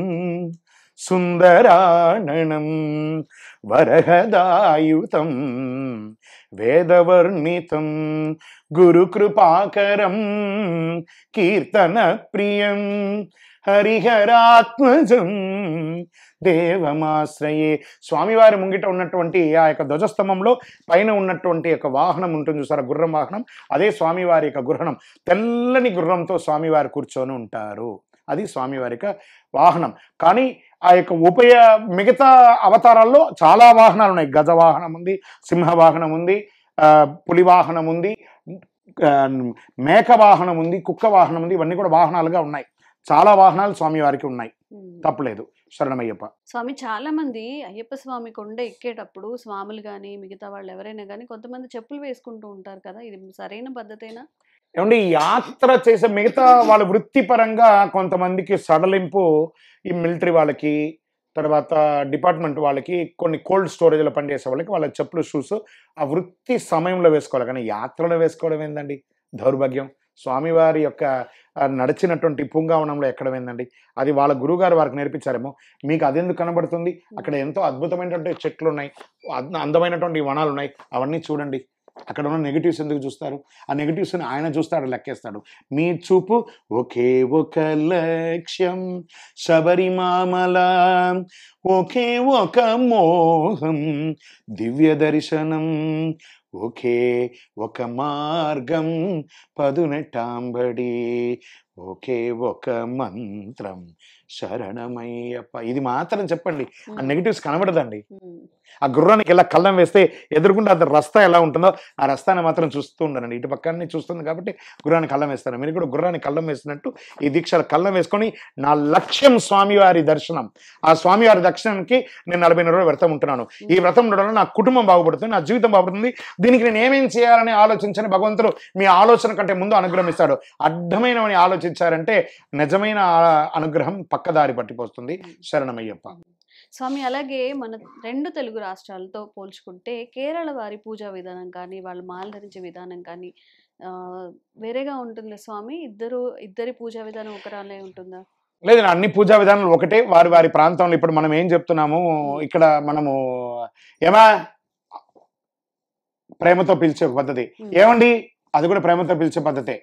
సుందరాణనం వరహదాయుతం వేదవర్ణితం గురుకృపాకరం కీర్తన ప్రియం హరిహరాత్మజం దేవమాశ్రయే. స్వామివారి ముంగిట ఉన్నటువంటి ఆ యొక్క ధ్వజస్తంభంలో పైన ఉన్నటువంటి యొక్క వాహనం ఉంటుంది చూసారా, గుర్రం వాహనం, అదే స్వామివారి యొక్క గుర్రం. తెల్లని గుర్రంతో స్వామివారు కూర్చొని ఉంటారు, అది స్వామివారి యొక్క వాహనం. కానీ ఆ యొక్క మిగతా అవతారాల్లో చాలా వాహనాలు ఉన్నాయి. గజ వాహనం ఉంది, సింహ వాహనం ఉంది, పులి వాహనం ఉంది, మేక వాహనం ఉంది, కుక్క వాహనం ఉంది. ఇవన్నీ కూడా వాహనాలుగా ఉన్నాయి. చాలా వాహనాలు స్వామివారికి ఉన్నాయి, తప్పలేదు. శరణమయ్యప్ప. స్వామి, చాలా మంది అయ్యప్ప స్వామి కొండ ఎక్కేటప్పుడు స్వాములు కానీ మిగతా వాళ్ళు ఎవరైనా కానీ కొంతమంది చెప్పులు వేసుకుంటూ ఉంటారు కదా, ఇది సరైన పద్ధతేనా? ఏమంటే యాత్ర చేసే మిగతా వాళ్ళ వృత్తిపరంగా కొంతమందికి సడలింపు, ఈ మిలిటరీ వాళ్ళకి, తర్వాత డిపార్ట్మెంట్ వాళ్ళకి, కొన్ని కోల్డ్ స్టోరేజ్లో పనిచేసే వాళ్ళకి వాళ్ళ చెప్పులు షూస్ ఆ వృత్తి సమయంలో వేసుకోవాలి. కానీ యాత్రలో వేసుకోవడం ఏందండి దౌర్భాగ్యం. స్వామివారి యొక్క నడిచినటువంటి పుంగావనంలో ఎక్కడమైందండి, అది వాళ్ళ గురువుగారు వారికి నేర్పించారేమో. మీకు అదెందుకు కనబడుతుంది? అక్కడ ఎంతో అద్భుతమైనటువంటి చెట్లు ఉన్నాయి, అందమైనటువంటి వనాలు ఉన్నాయి, అవన్నీ చూడండి. అక్కడ ఉన్న నెగిటివ్స్ ఎందుకు చూస్తారు? ఆ నెగిటివ్స్ని ఆయన చూస్తాడు, లెక్కేస్తాడు. మీ చూపు ఒకే ఒక లక్ష్యం శబరిమామల, ఒకే ఒక మోహం దివ్య దర్శనం, ఒకే ఒక మార్గం పదునెట్టాంబడి, ఒకే ఒక మంత్రం శరణమయ్యప్ప. ఇది మాత్రం చెప్పండి, ఆ నెగిటివ్స్ కనబడదండి. ఆ గుర్రానికి ఇలా కళ్ళం వేస్తే ఎదురుకుండా అది రస్తా ఎలా ఉంటుందో ఆ రస్తాన్ని మాత్రం చూస్తూ ఉండండి. ఇటు పక్కనే చూస్తుంది కాబట్టి గుర్రానికి కళ్ళం వేస్తాను. మీరు కూడా గుర్రానికి కళ్ళం వేసినట్టు ఈ దీక్షల కళ్ళం వేసుకొని, నా లక్ష్యం స్వామివారి దర్శనం, ఆ స్వామివారి దర్శనానికి నేను 40 రోజులు వ్రతం ఉంటున్నాను. ఈ వ్రతం ఉండడం నా కుటుంబం బాగుపడుతుంది, నా జీవితం బాగుపడుతుంది, దీనికి నేను ఏమేం చేయాలని ఆలోచించని భగవంతుడు మీ ఆలోచన కంటే ముందు అనుగ్రహం ఇస్తాడు. అడ్డమైనవని ఆలోచించారంటే నిజమైన అనుగ్రహం పక్కదారి పట్టిపోతుంది. శరణమయ్యప్ప. స్వామి, అలాగే మన 2 తెలుగు రాష్ట్రాలతో పోల్చుకుంటే కేరళ వారి పూజా విధానం కానీ వాళ్ళు మాల ధరించే విధానం కానీ వేరేగా ఉంటుంది స్వామి. ఇద్దరి పూజా విధానం ఒకరానే ఉంటుందా? లేదు, అన్ని పూజా విధానాలు ఒకటే. వారి వారి ప్రాంతంలో ఇప్పుడు మనం ఏం చెప్తున్నాము, ఇక్కడ మనము ఏమా ప్రేమతో పిలిచే ఒక పద్ధతి, ఏమండి అది కూడా ప్రేమతో పిలిచే పద్ధతే.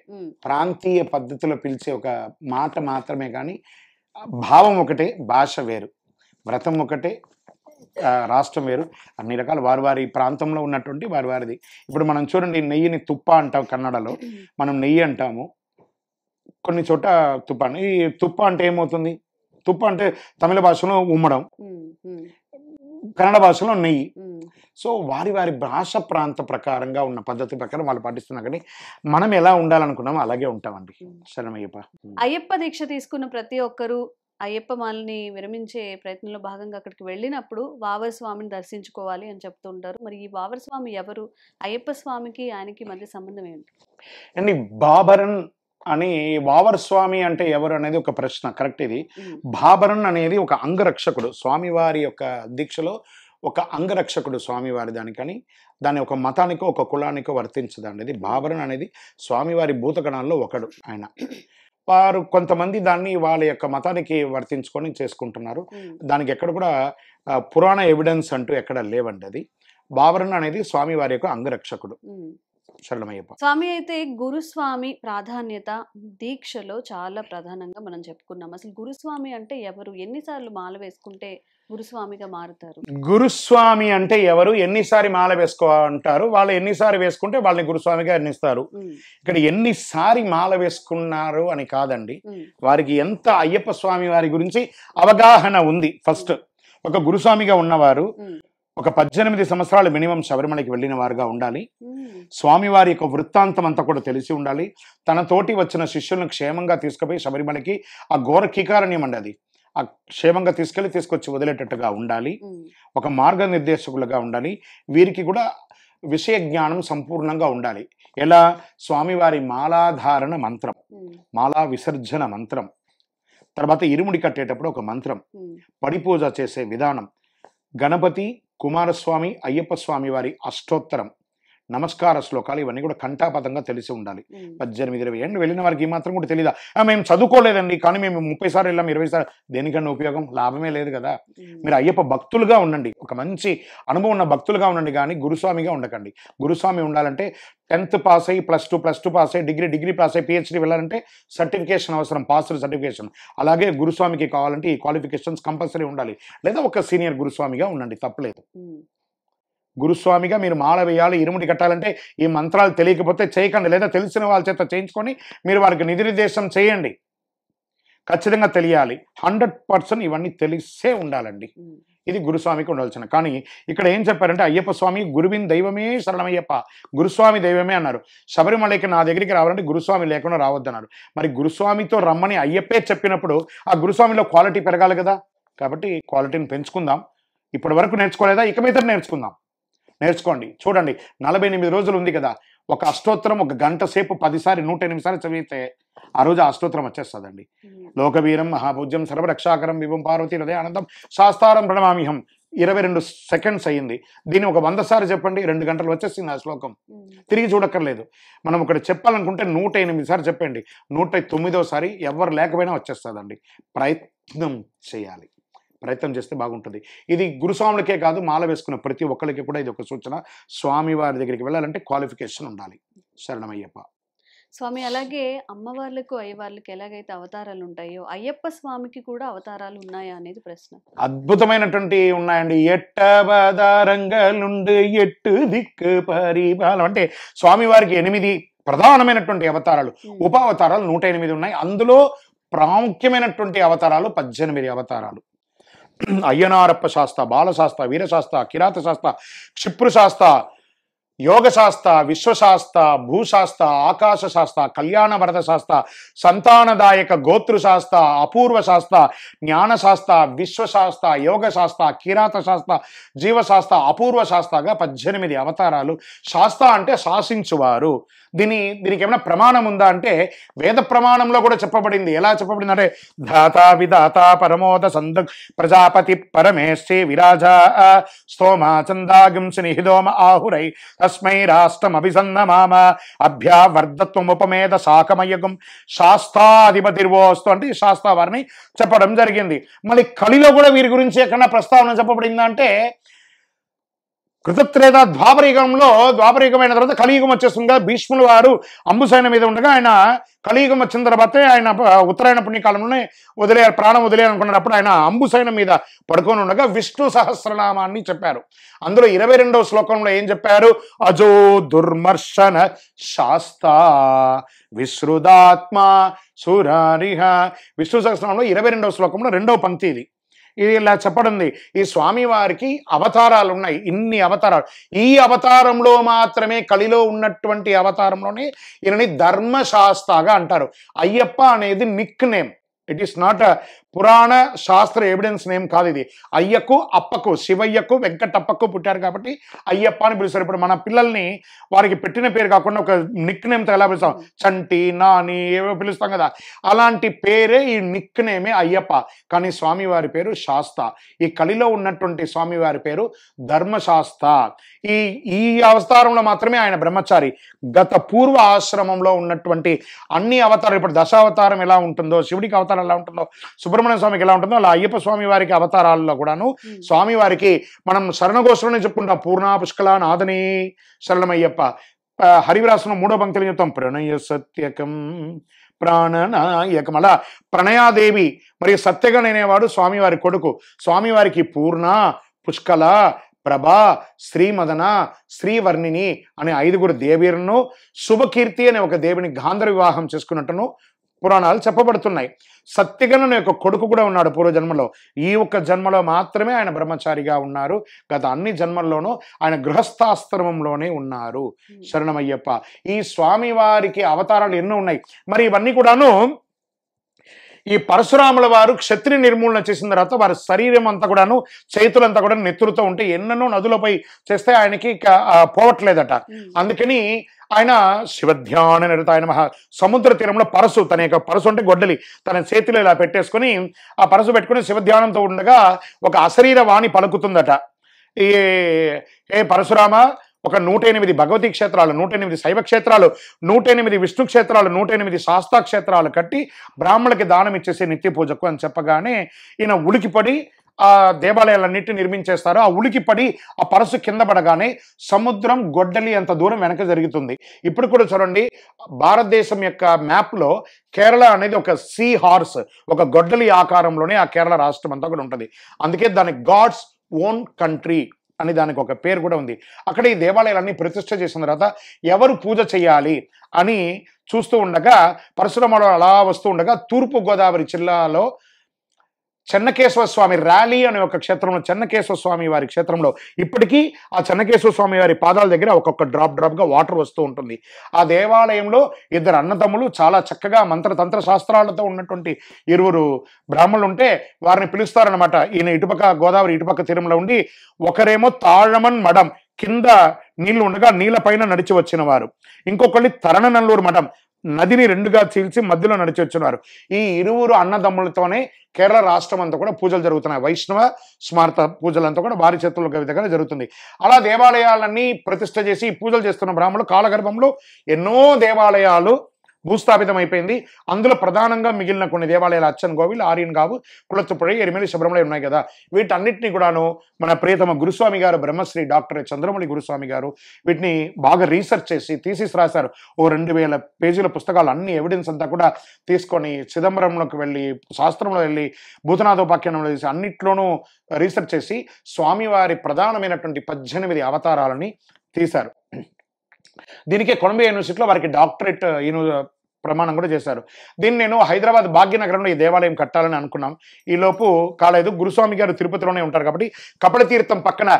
ప్రాంతీయ పద్ధతిలో పిలిచే ఒక మాట మాత్రమే, కానీ భావం ఒకటే, భాష వేరు, వ్రతం ఒకటే, రాష్ట్రం వేరు, అన్ని రకాల వారి వారి ప్రాంతంలో ఉన్నటువంటి వారి వారిది. ఇప్పుడు మనం చూడండి, నెయ్యిని తుప్ప అంటాం కన్నడలో, మనం నెయ్యి అంటాము, కొన్ని చోట తుప్ప. ఈ తుప్ప అంటే ఏమవుతుంది? తుప్ప అంటే తమిళ భాషలో ఉమ్మడం, కన్నడ భాషలో నెయ్యి. సో వారి వారి భాష ప్రాంత ప్రకారంగా ఉన్న పద్ధతి ప్రకారం వాళ్ళు పాటిస్తున్నారు. కానీ మనం ఎలా ఉండాలనుకున్నామో అలాగే ఉంటామండి. శరణమయ్యప్ప. అయ్యప్ప దీక్ష తీసుకున్న ప్రతి ఒక్కరూ అయ్యప్ప మాలని విరమించే ప్రయత్నంలో భాగంగా అక్కడికి వెళ్ళినప్పుడు వావర్ స్వామిని దర్శించుకోవాలి అని చెప్తూ ఉంటారు. మరి ఈ వావర్ స్వామి ఎవరు? అయ్యప్ప స్వామికి ఆయనకి మధ్య సంబంధం ఏంటి? అండి, బాబరన్ అని, వావర్ స్వామి అంటే ఎవరు అనేది ఒక ప్రశ్న. కరెక్ట్. ఇది బాబరన్ అనేది ఒక అంగరక్షకుడు, స్వామివారి యొక్క దీక్షలో ఒక అంగరక్షకుడు స్వామివారి. దానికని దాన్ని ఒక మతానికో ఒక కులానికో వర్తించదండి. ఇది బాబరన్ అనేది స్వామివారి భూతగణాల్లో ఒకడు ఆయన. వారు కొంతమంది దాన్ని వాళ్ళ యొక్క మతానికి వర్తించుకొని చేసుకుంటున్నారు. దానికి ఎక్కడ కూడా పురాణ ఎవిడెన్స్ అంటూ ఎక్కడ లేవండి. అది బాబరన్ అనేది స్వామివారి యొక్క అంగరక్షకుడు. శరణమయ్యప్ప. స్వామి, అయితే గురుస్వామి ప్రాధాన్యత దీక్షలో చాలా ప్రధానంగా మనం చెప్పుకున్నాం. అసలు గురుస్వామి అంటే ఎవరు? ఎన్నిసార్లు మాల వేసుకుంటే గురుస్వామిగా మారుతారు? గురుస్వామి అంటే ఎవరు, ఎన్నిసారి మాల వేసుకో అంటారు, వాళ్ళు ఎన్నిసారి వేసుకుంటే వాళ్ళని గురుస్వామిగా ఎన్నిస్తారు. ఇక్కడ ఎన్నిసారి మాల వేసుకున్నారు అని కాదండి, వారికి ఎంత అయ్యప్ప స్వామి వారి గురించి అవగాహన ఉంది. ఫస్ట్ ఒక గురుస్వామిగా ఉన్నవారు ఒక 18 సంవత్సరాలు మినిమం శబరిమలకి వెళ్ళిన వారుగా ఉండాలి. స్వామివారి యొక్క వృత్తాంతం అంతా కూడా తెలిసి ఉండాలి. తన తోటి వచ్చిన శిష్యులను క్షేమంగా తీసుకుపోయి శబరిమలకి, ఆ ఘోర కీకారణ్యం అండి, అది ఆ క్షేమంగా తీసుకొచ్చి వదిలేటట్టుగా ఉండాలి. ఒక మార్గనిర్దేశకులుగా ఉండాలి. వీరికి కూడా విషయ జ్ఞానం సంపూర్ణంగా ఉండాలి. ఎలా? స్వామివారి మాలాధారణ మంత్రం, మాలా విసర్జన మంత్రం, తర్వాత ఇరుముడి కట్టేటప్పుడు ఒక మంత్రం, పడి పూజ చేసే విధానం, గణపతి, కుమారస్వామి, అయ్యప్ప స్వామి వారి అష్టోత్తరం, నమస్కార శ్లోకాలు ఇవన్నీ కూడా కంఠాపతంగా తెలిసి ఉండాలి. 18-20 ఏళ్ళు వెళ్ళిన వారికి ఈ మాత్రం కూడా తెలియదా, మేము చదువుకోలేదండి కానీ మేము 30 సార్లు వెళ్ళాం 20 సార్లు, దేనికన్నా ఉపయోగం, లాభమే లేదు కదా. మీరు అయ్యప్ప భక్తులుగా ఉండండి, ఒక మంచి అనుభవం ఉన్న భక్తులుగా ఉండండి కానీ గురుస్వామిగా ఉండకండి. గురుస్వామి ఉండాలంటే 10th పాస్ అయ్యి +2 పాస్ అయ్యి డిగ్రీ పాస్ అయ్యి PhD వెళ్ళాలంటే సర్టిఫికేషన్ అవసరం, పాస్డ్ సర్టిఫికేషన్. అలాగే గురుస్వామికి కావాలంటే ఈ క్వాలిఫికేషన్స్ కంపల్సరీ ఉండాలి, లేదా ఒక సీనియర్ గురుస్వామిగా ఉండండి, తప్పలేదు. గురుస్వామిగా మీరు మాల వేయాలి, ఇరుముడి కట్టాలంటే ఈ మంత్రాలు తెలియకపోతే చేయకండి, లేదా తెలిసిన వాళ్ళ చేత చేయించుకొని మీరు వారికి నిర్దేశం చేయండి. ఖచ్చితంగా తెలియాలి, 100% ఇవన్నీ తెలిసే ఉండాలండి. ఇది గురుస్వామికి ఉండాల్సిన. కానీ ఇక్కడ ఏం చెప్పారంటే అయ్యప్ప స్వామి గురువిన్ దైవమే శరణమయ్యప్ప, గురుస్వామి దైవమే అన్నారు. శబరిమలకి నా దగ్గరికి రావాలంటే గురుస్వామి లేకుండా రావద్దన్నారు. మరి గురుస్వామితో రమ్మని అయ్యప్పే చెప్పినప్పుడు ఆ గురుస్వామిలో క్వాలిటీ పెరగాలి కదా. కాబట్టి క్వాలిటీని పెంచుకుందాం. ఇప్పటి వరకు నేర్చుకోలేదా, ఇక మీద నేర్చుకోండి. చూడండి 48 రోజులు ఉంది కదా, ఒక అష్టోత్తరం ఒక గంట సేపు 10 సార్లు 108 సార్లు చదివితే ఆ రోజు ఆ అష్టోత్తరం వచ్చేస్తుందండి. లోకవీరం మహాభుజ్యం సర్వరక్షాకరం విభం పార్వతీ హృదయ ఆనందం శాస్తారం ప్రణమామిహం 22 సెకండ్స్ అయ్యింది. దీన్ని ఒక 100 సార్లు చెప్పండి, 2 గంటలు వచ్చేసింది ఆ శ్లోకం. తిరిగి చూడక్కర్లేదు. మనం ఒకటి చెప్పాలనుకుంటే 108 సార్లు చెప్పండి, 109వ సారి ఎవరు లేకపోయినా వచ్చేస్తుందండి. ప్రయత్నం చేయాలి, ప్రయత్నం చేస్తే బాగుంటుంది. ఇది గురుస్వాములకే కాదు, మాల వేసుకున్న ప్రతి ఒక్కరికి కూడా ఇది ఒక సూచన. స్వామివారి దగ్గరికి వెళ్ళాలంటే క్వాలిఫికేషన్ ఉండాలి. శరణమయ్యప్ప. స్వామి, అలాగే అమ్మవార్లకు అయ్యవార్లకు ఎలాగైతే అవతారాలు ఉంటాయో అయ్యప్ప స్వామికి కూడా అవతారాలు ఉన్నాయా అనేది ప్రశ్న. అద్భుతమైనటువంటి ఉన్నాయండి. ఎట్టబదారంగలుండు ఎట్టు దిక్కు పరిపాలం అంటే స్వామివారికి 8 ప్రధానమైనటువంటి అవతారాలు, ఉప అవతారాలు 108 ఉన్నాయి. అందులో ప్రాముఖ్యమైనటువంటి అవతారాలు 18 అవతారాలు. అయ్యనారప్ప శాస్త్ర, బాలశాస్త్ర, వీరశాస్త్ర, కిరాత శాస్త్ర, క్షిప్రు శాస్త్ర, యోగ శాస్త్ర, విశ్వశాస్త్ర, భూశాస్త్ర, ఆకాశ శాస్త్ర, కళ్యాణ వరద శాస్త్ర, సంతానదాయక గోతృ శాస్త్ర, అపూర్వ శాస్త్ర, జ్ఞానశాస్త్ర, విశ్వశాస్త్ర, యోగ శాస్త్ర, కిరాత శాస్త్ర, జీవశాస్త్ర, అపూర్వ శాస్త్రగా 18 అవతారాలు. శాస్త్ర అంటే శాసించువారు. దీనికి ఏమైనా ప్రమాణం ఉందా అంటే వేద ప్రమాణంలో కూడా చెప్పబడింది. ఎలా చెప్పబడింది అంటే ధాత విధాత పరమోద సంద ప్రజాపతి పరమేశ్వరి విరాజ స్తోమ చందాగింసి నిహిదోమ ఆహురై తస్మై రాష్ట్రం అభిసన్నమామ అభ్యావర్ధత్వముపమేద శాకమయగం శాస్త్రాధిపతిర్వోస్తు అంటే శాస్త్ర వారిని చెప్పడం జరిగింది. మళ్ళీ కలిలో కూడా వీరి గురించి ఎక్కడన్నా ప్రస్తావన చెప్పబడిందా అంటే కృతత్రేత ద్వాపరయుగమైన తర్వాత కలియుగం వచ్చేస్తుంది కదా. భీష్ముల వారు అంబుసైన మీద ఉండగా ఆయన కలియుగం వచ్చిన తర్వాత ఆయన ఉత్తరాయణ పుణ్యకాలంలోనే ప్రాణం వదిలేయాలనుకున్నప్పుడు ఆయన అంబుసైన మీద పడుకొని ఉండగా విష్ణు సహస్రనామాన్ని చెప్పారు. అందులో 22వ శ్లోకంలో ఏం చెప్పారు? అజో దుర్మర్శన శాస్త విశ్రుదాత్మ సురారిహ. విష్ణు సహస్రనామంలో 22వ శ్లోకంలో 2వ పంక్తి ఇది. ఇలా చెప్పడండి. ఈ స్వామివారికి అవతారాలు ఉన్నాయి, ఇన్ని అవతారాలు. ఈ అవతారంలో మాత్రమే కలిలో ఉన్నటువంటి అవతారంలోనే ఈయనని ధర్మశాస్త్రగా అంటారు. అయ్యప్ప అనేది Nick name, it is not a పురాణ శాస్త్ర ఎవిడెన్స్ నేమ్ కాదు ఇది. అయ్యకు అప్పకు, శివయ్యకు వెంకటప్పకు పుట్టారు కాబట్టి అయ్యప్ప అని పిలుస్తారు. ఇప్పుడు మన పిల్లల్ని వారికి పెట్టిన పేరు కాకుండా ఒక నిక్ నేమ్తో ఎలా పిలుస్తాం, చంటి, నాని ఏవో పిలుస్తాం కదా, అలాంటి పేరే ఈ నిక్ నేమే అయ్యప్ప. కానీ స్వామివారి పేరు శాస్త్ర. ఈ కలిలో ఉన్నటువంటి స్వామివారి పేరు ధర్మశాస్త్ర. ఈ అవతారంలో మాత్రమే ఆయన బ్రహ్మచారి. గత పూర్వ ఆశ్రమంలో ఉన్నటువంటి అన్ని అవతారాలు, ఇప్పుడు దశావతారం ఎలా ఉంటుందో, శివుడికి అవతారం ఎలా ఉంటుందో, సుబ్రహ్మణ్య స్వామికి ఎలా ఉంటుందో, అలా అయ్యప్ప స్వామి వారికి అవతారాల్లో కూడాను స్వామివారికి మనం శరణఘోషలోనే చెప్పుకుంటాం. పూర్ణ పుష్కల నాదని శరణమయ్యప్ప. హరివిరాసనం 3వ పంక్తిలో చెప్తాం ప్రణయ సత్యకం ప్రాణనాయకం. అలా ప్రణయాదేవి మరియు సత్యగణ అనేవాడు స్వామివారి కొడుకు. స్వామివారికి పూర్ణ, పుష్కల, ప్రభా, శ్రీమదన, శ్రీవర్ణిని అనే 5 దేవీలను, శుభకీర్తి అనే ఒక దేవిని గాంధర్వ వివాహం చేసుకున్నట్టును పురాణాలు చెప్పబడుతున్నాయి. సత్యగణుని యొక్క కొడుకు కూడా ఉన్నాడు పూర్వజన్మలో. ఈ ఒక్క జన్మలో మాత్రమే ఆయన బ్రహ్మచారిగా ఉన్నారు. గత అన్ని జన్మల్లోనూ ఆయన గృహస్థాశ్రమంలోనే ఉన్నారు. శరణమయ్యప్ప. ఈ స్వామివారికి అవతారాలు ఎన్నో ఉన్నాయి. మరి ఇవన్నీ కూడాను ఈ పరశురాముల వారు క్షత్రియ నిర్మూలన చేసిన తర్వాత వారి శరీరం అంతా కూడాను, చేతులంతా కూడా నెత్తురుతో ఉంటే ఎన్నెన్నో నదులపై చేస్తే ఆయనకి పోవట్లేదట. అందుకని ఆయన శివధ్యాన నిరత ఆయన సముద్ర తీరంలో పరసు, తన యొక్క పరసు అంటే గొడ్డలి, తన చేతిలో ఇలా పెట్టేసుకుని ఆ పరసు పెట్టుకుని శివధ్యానంతో ఉండగా ఒక అశరీర వాణి పలుకుతుందట. ఏ పరశురామ, ఒక 108 భగవతీ క్షేత్రాలు, 108 శైవ క్షేత్రాలు, 108 విష్ణు క్షేత్రాలు, 108 శాస్తా క్షేత్రాలు కట్టి బ్రాహ్మణులకి దానం ఇచ్చేసే నిత్య పూజకు అని చెప్పగానే ఈయన ఉలికిపడి ఆ దేవాలయాలన్నింటినీ నిర్మించేస్తారు. ఆ ఉలికిపడి ఆ పరసు కింద పడగానే సముద్రం గొడ్డలి అంత దూరం వెనక జరుగుతుంది. ఇప్పుడు కూడా చూడండి, భారతదేశం యొక్క మ్యాప్లో కేరళ అనేది ఒక సీ హార్స్, ఒక గొడ్డలి ఆకారంలోనే ఆ కేరళ రాష్ట్రం అంతా కూడా ఉంటుంది. అందుకే దానికి గాడ్స్ ఓన్ కంట్రీ అని దానికి ఒక పేరు కూడా ఉంది. అక్కడ ఈ దేవాలయాలన్నీ ప్రతిష్ఠ చేసిన తర్వాత ఎవరు పూజ చేయాలి అని చూస్తూ ఉండగా పరశురాముడు అలా వస్తూ ఉండగా తూర్పు గోదావరి జిల్లాలో చెన్నకేశ్వర స్వామి ర్యాలీ అనే ఒక క్షేత్రంలో, చెన్నకేశ్వర స్వామి వారి క్షేత్రంలో ఇప్పటికీ ఆ చెన్నకేశ్వర స్వామి వారి పాదాల దగ్గర ఒక్కొక్క డ్రాప్గా వాటర్ వస్తూ ఉంటుంది. ఆ దేవాలయంలో ఇద్దరు అన్నదమ్ములు చాలా చక్కగా మంత్రతంత్ర శాస్త్రాలతో ఉన్నటువంటి 20 బ్రాహ్మణులు ఉంటే వారిని పిలుస్తారనమాట. ఈయన ఇటుపక్క గోదావరి ఇటుపక్క తీరంలో ఉండి, ఒకరేమో తాళమన్ మఠం కింద నీళ్లు ఉండగా నీళ్ల పైన నడిచి వచ్చిన వారు, ఇంకొకళ్ళు తరణనల్లూరు మఠం నదిని 2గా చీల్చి మధ్యలో నడిచి వచ్చినారు. ఈ 20 అన్నదమ్ములతోనే కేరళ రాష్ట్రం అంతా కూడా పూజలు జరుగుతున్నాయి. వైష్ణవ స్మారత పూజలంతా కూడా వారి చేతుల్లో విధంగా జరుగుతుంది. అలా దేవాలయాలన్నీ ప్రతిష్ఠ చేసి పూజలు చేస్తున్న బ్రాహ్మణులు కాలగర్భంలో ఎన్నో దేవాలయాలు భూస్థాపితం అయిపోయింది. అందులో ప్రధానంగా మిగిలిన కొన్ని దేవాలయాలు అచ్చన్ కోవిల్, ఆర్యన్ కావు, కుళత్తుపడి, ఎరిమిలి, శబరిమల ఉన్నాయి కదా. వీటన్నిటిని కూడాను మన ప్రియతమ గురుస్వామి గారు బ్రహ్మశ్రీ డాక్టర్ చంద్రమౌళి గురుస్వామి గారు వీటిని బాగా రీసెర్చ్ చేసి థీసిస్ రాశారు. 2000 పేజీల పుస్తకాలు, అన్ని ఎవిడెన్స్ అంతా కూడా తీసుకొని చిదంబరంలోకి వెళ్ళి, శాస్త్రంలో వెళ్ళి, భూతనాథోపాఖ్యానంలో చేసి అన్నిట్లోనూ రీసెర్చ్ చేసి స్వామివారి ప్రధానమైనటువంటి 18 అవతారాలని తీశారు. దీనికే కొలంబియా యూనివర్సిటీలో వారికి డాక్టరేట్ ప్రమాణం కూడా చేశారు. దీన్ని నేను హైదరాబాద్ భాగ్యనగరంలో ఈ దేవాలయం కట్టాలని అనుకున్నాం. ఈ లోపు కాలేదు. గురుస్వామి గారు తిరుపతిలోనే ఉంటారు కాబట్టి కపిలతీర్థం పక్కన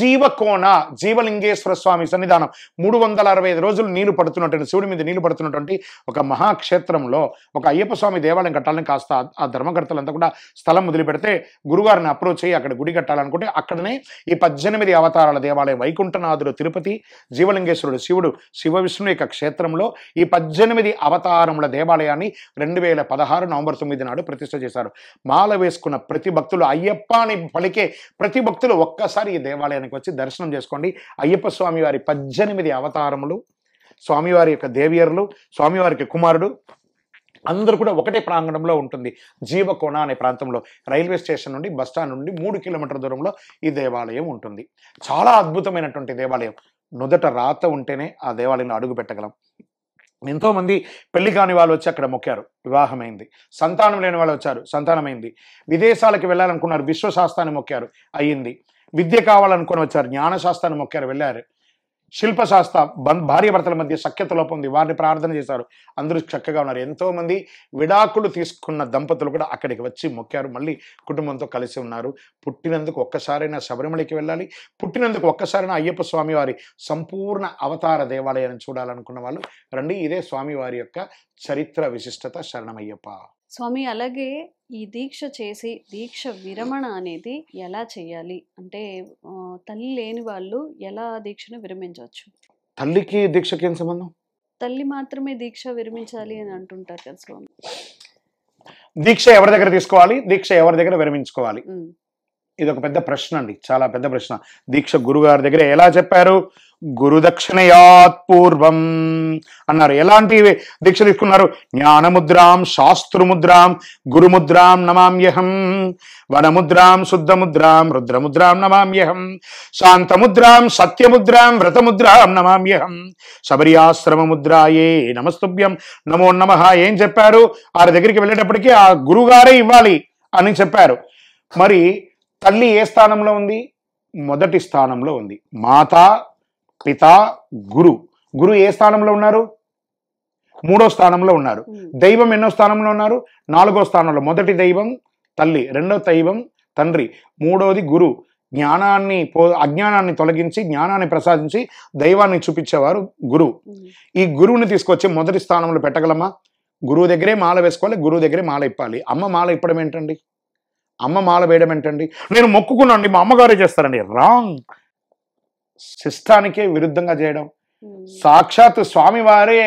జీవకోన జీవలింగేశ్వర స్వామి సన్నిధానం 365 రోజులు నీళ్లు పడుతున్నటువంటి, శివుడి మీద నీళ్లు పడుతున్నటువంటి ఒక మహాక్షేత్రంలో ఒక అయ్యప్ప స్వామి దేవాలయం కట్టాలని కాస్త ఆ ధర్మకర్తలంతా కూడా స్థలం వదిలిపెడితే గురుగారిని అప్రోచ్ అయ్యి అక్కడ గుడి కట్టాలనుకుంటే అక్కడనే ఈ 18 అవతారాల దేవాలయం వైకుంఠనాథుడు తిరుపతి, జీవలింగేశ్వరుడు శివుడు, శివ విష్ణు యొక్క క్షేత్రంలో ఈ 18 అవతారాల దేవాలయాన్ని 2016 నవంబర్ 9 నాడు ప్రతిష్ఠ చేశారు. మాల వేసుకున్న ప్రతి భక్తులు, అయ్యప్ప అని పలికే ప్రతి భక్తులు ఒక్కసారి ఈ దేవాలయానికి వచ్చి దర్శనం చేసుకోండి. అయ్యప్ప స్వామి వారి 18 అవతారములు, స్వామివారి యొక్క దేవియర్లు, స్వామివారికి కుమారుడు అందరూ కూడా ఒకటే ప్రాంగణంలో ఉంటుంది. జీవకోన అనే ప్రాంతంలో రైల్వే స్టేషన్ నుండి బస్ స్టాండ్ నుండి 3 కిలోమీటర్ల దూరంలో ఈ దేవాలయం ఉంటుంది. చాలా అద్భుతమైనటువంటి దేవాలయం. నుదట రాత ఉంటేనే ఆ దేవాలయంలో అడుగు పెట్టగలం. ఎంతోమంది పెళ్లి కాని వాళ్ళు వచ్చి అక్కడ మొక్కారు, వివాహమైంది. సంతానం లేని వాళ్ళు వచ్చారు, సంతానమైంది. విదేశాలకు వెళ్ళాలనుకున్నారు, విశ్వశాస్త్రాన్ని మొక్కారు, అయ్యింది. విద్య కావాలనుకుని వచ్చారు, జ్ఞానశాస్త్రాన్ని మొక్కారు, వెళ్ళారు. శిల్పశాస్త్ర భార్య భర్తల మధ్య సఖ్యత లోపం ఉంది, వారిని ప్రార్థన చేశారు, అందరూ చక్కగా ఉన్నారు. ఎంతోమంది విడాకులు తీసుకున్న దంపతులు కూడా అక్కడికి వచ్చి మొక్కారు, మళ్ళీ కుటుంబంతో కలిసి ఉన్నారు. పుట్టినందుకు ఒక్కసారైనా శబరిమలకి వెళ్ళాలి, పుట్టినందుకు ఒక్కసారైనా అయ్యప్ప స్వామి వారి సంపూర్ణ అవతార దేవాలయాన్ని చూడాలనుకున్న వాళ్ళు రండి. ఇదే స్వామివారి యొక్క చరిత్ర విశిష్టత. శరణమయ్యప్ప. స్వామి, అలాగే ఈ దీక్ష చేసి దీక్ష విరమణ అనేది ఎలా చేయాలి అంటే తల్లి లేని వాళ్ళు ఎలా దీక్షను విరమించవచ్చు? తల్లికి దీక్షకి ఏం సంబంధం? తల్లి మాత్రమే దీక్ష విరమించాలి అని అంటుంటారు కదా స్వామి. దీక్ష ఎవరి దగ్గర తీసుకోవాలి, దీక్ష ఎవరి దగ్గర విరమించుకోవాలి, ఇది ఒక పెద్ద ప్రశ్న అండి, చాలా పెద్ద ప్రశ్న. దీక్ష గురుగారి దగ్గర ఎలా చెప్పారు? గురుదక్షిణయాత్ పూర్వం అన్నారు. ఎలాంటి దీక్ష తీసుకున్నారు? జ్ఞానముద్రాం, శాస్త్రముద్రాం, గురుముద్రాం నమామ్యహం, వనముద్రాం, శుద్ధముద్రాం, రుద్రముద్రాం నమామ్యహం, శాంతముద్రాం, సత్యముద్రాం, వ్రతముద్రాం నమామ్యహం, శబరియాశ్రమముద్రాయే నమస్తుభ్యం, నమో నమః. ఏం చెప్పారు? వారి దగ్గరికి వెళ్ళేటప్పటికీ ఆ గురుగారే ఇవ్వాలి అని చెప్పారు. మరి తల్లి ఏ స్థానంలో ఉంది? మొదటి స్థానంలో ఉంది. మాత, పిత, గురు. గురు ఏ స్థానంలో ఉన్నారు? 3వ స్థానంలో ఉన్నారు. దైవం ఎన్నో స్థానంలో ఉన్నారు? 4వ స్థానంలో. మొదటి దైవం తల్లి, 2వ దైవం తండ్రి, 3వది గురు. జ్ఞానాన్ని అజ్ఞానాన్ని తొలగించి జ్ఞానాన్ని ప్రసాదించి దైవాన్ని చూపించేవారు గురువు. ఈ గురువుని తీసుకొచ్చి మొదటి స్థానంలో పెట్టగలమా? గురువు దగ్గరే మాల వేసుకోవాలి, గురువు దగ్గరే మాల ఇప్పాలి. అమ్మ మాల ఇప్పడం ఏంటండి? అమ్మ మాల వేయడం ఏంటండి? నేను మొక్కుకున్నాండి, మా అమ్మగారే చేస్తారండి. రాంగ్. శిష్టానికే విరుద్ధంగా చేయడం. సాక్షాత్ స్వామివారే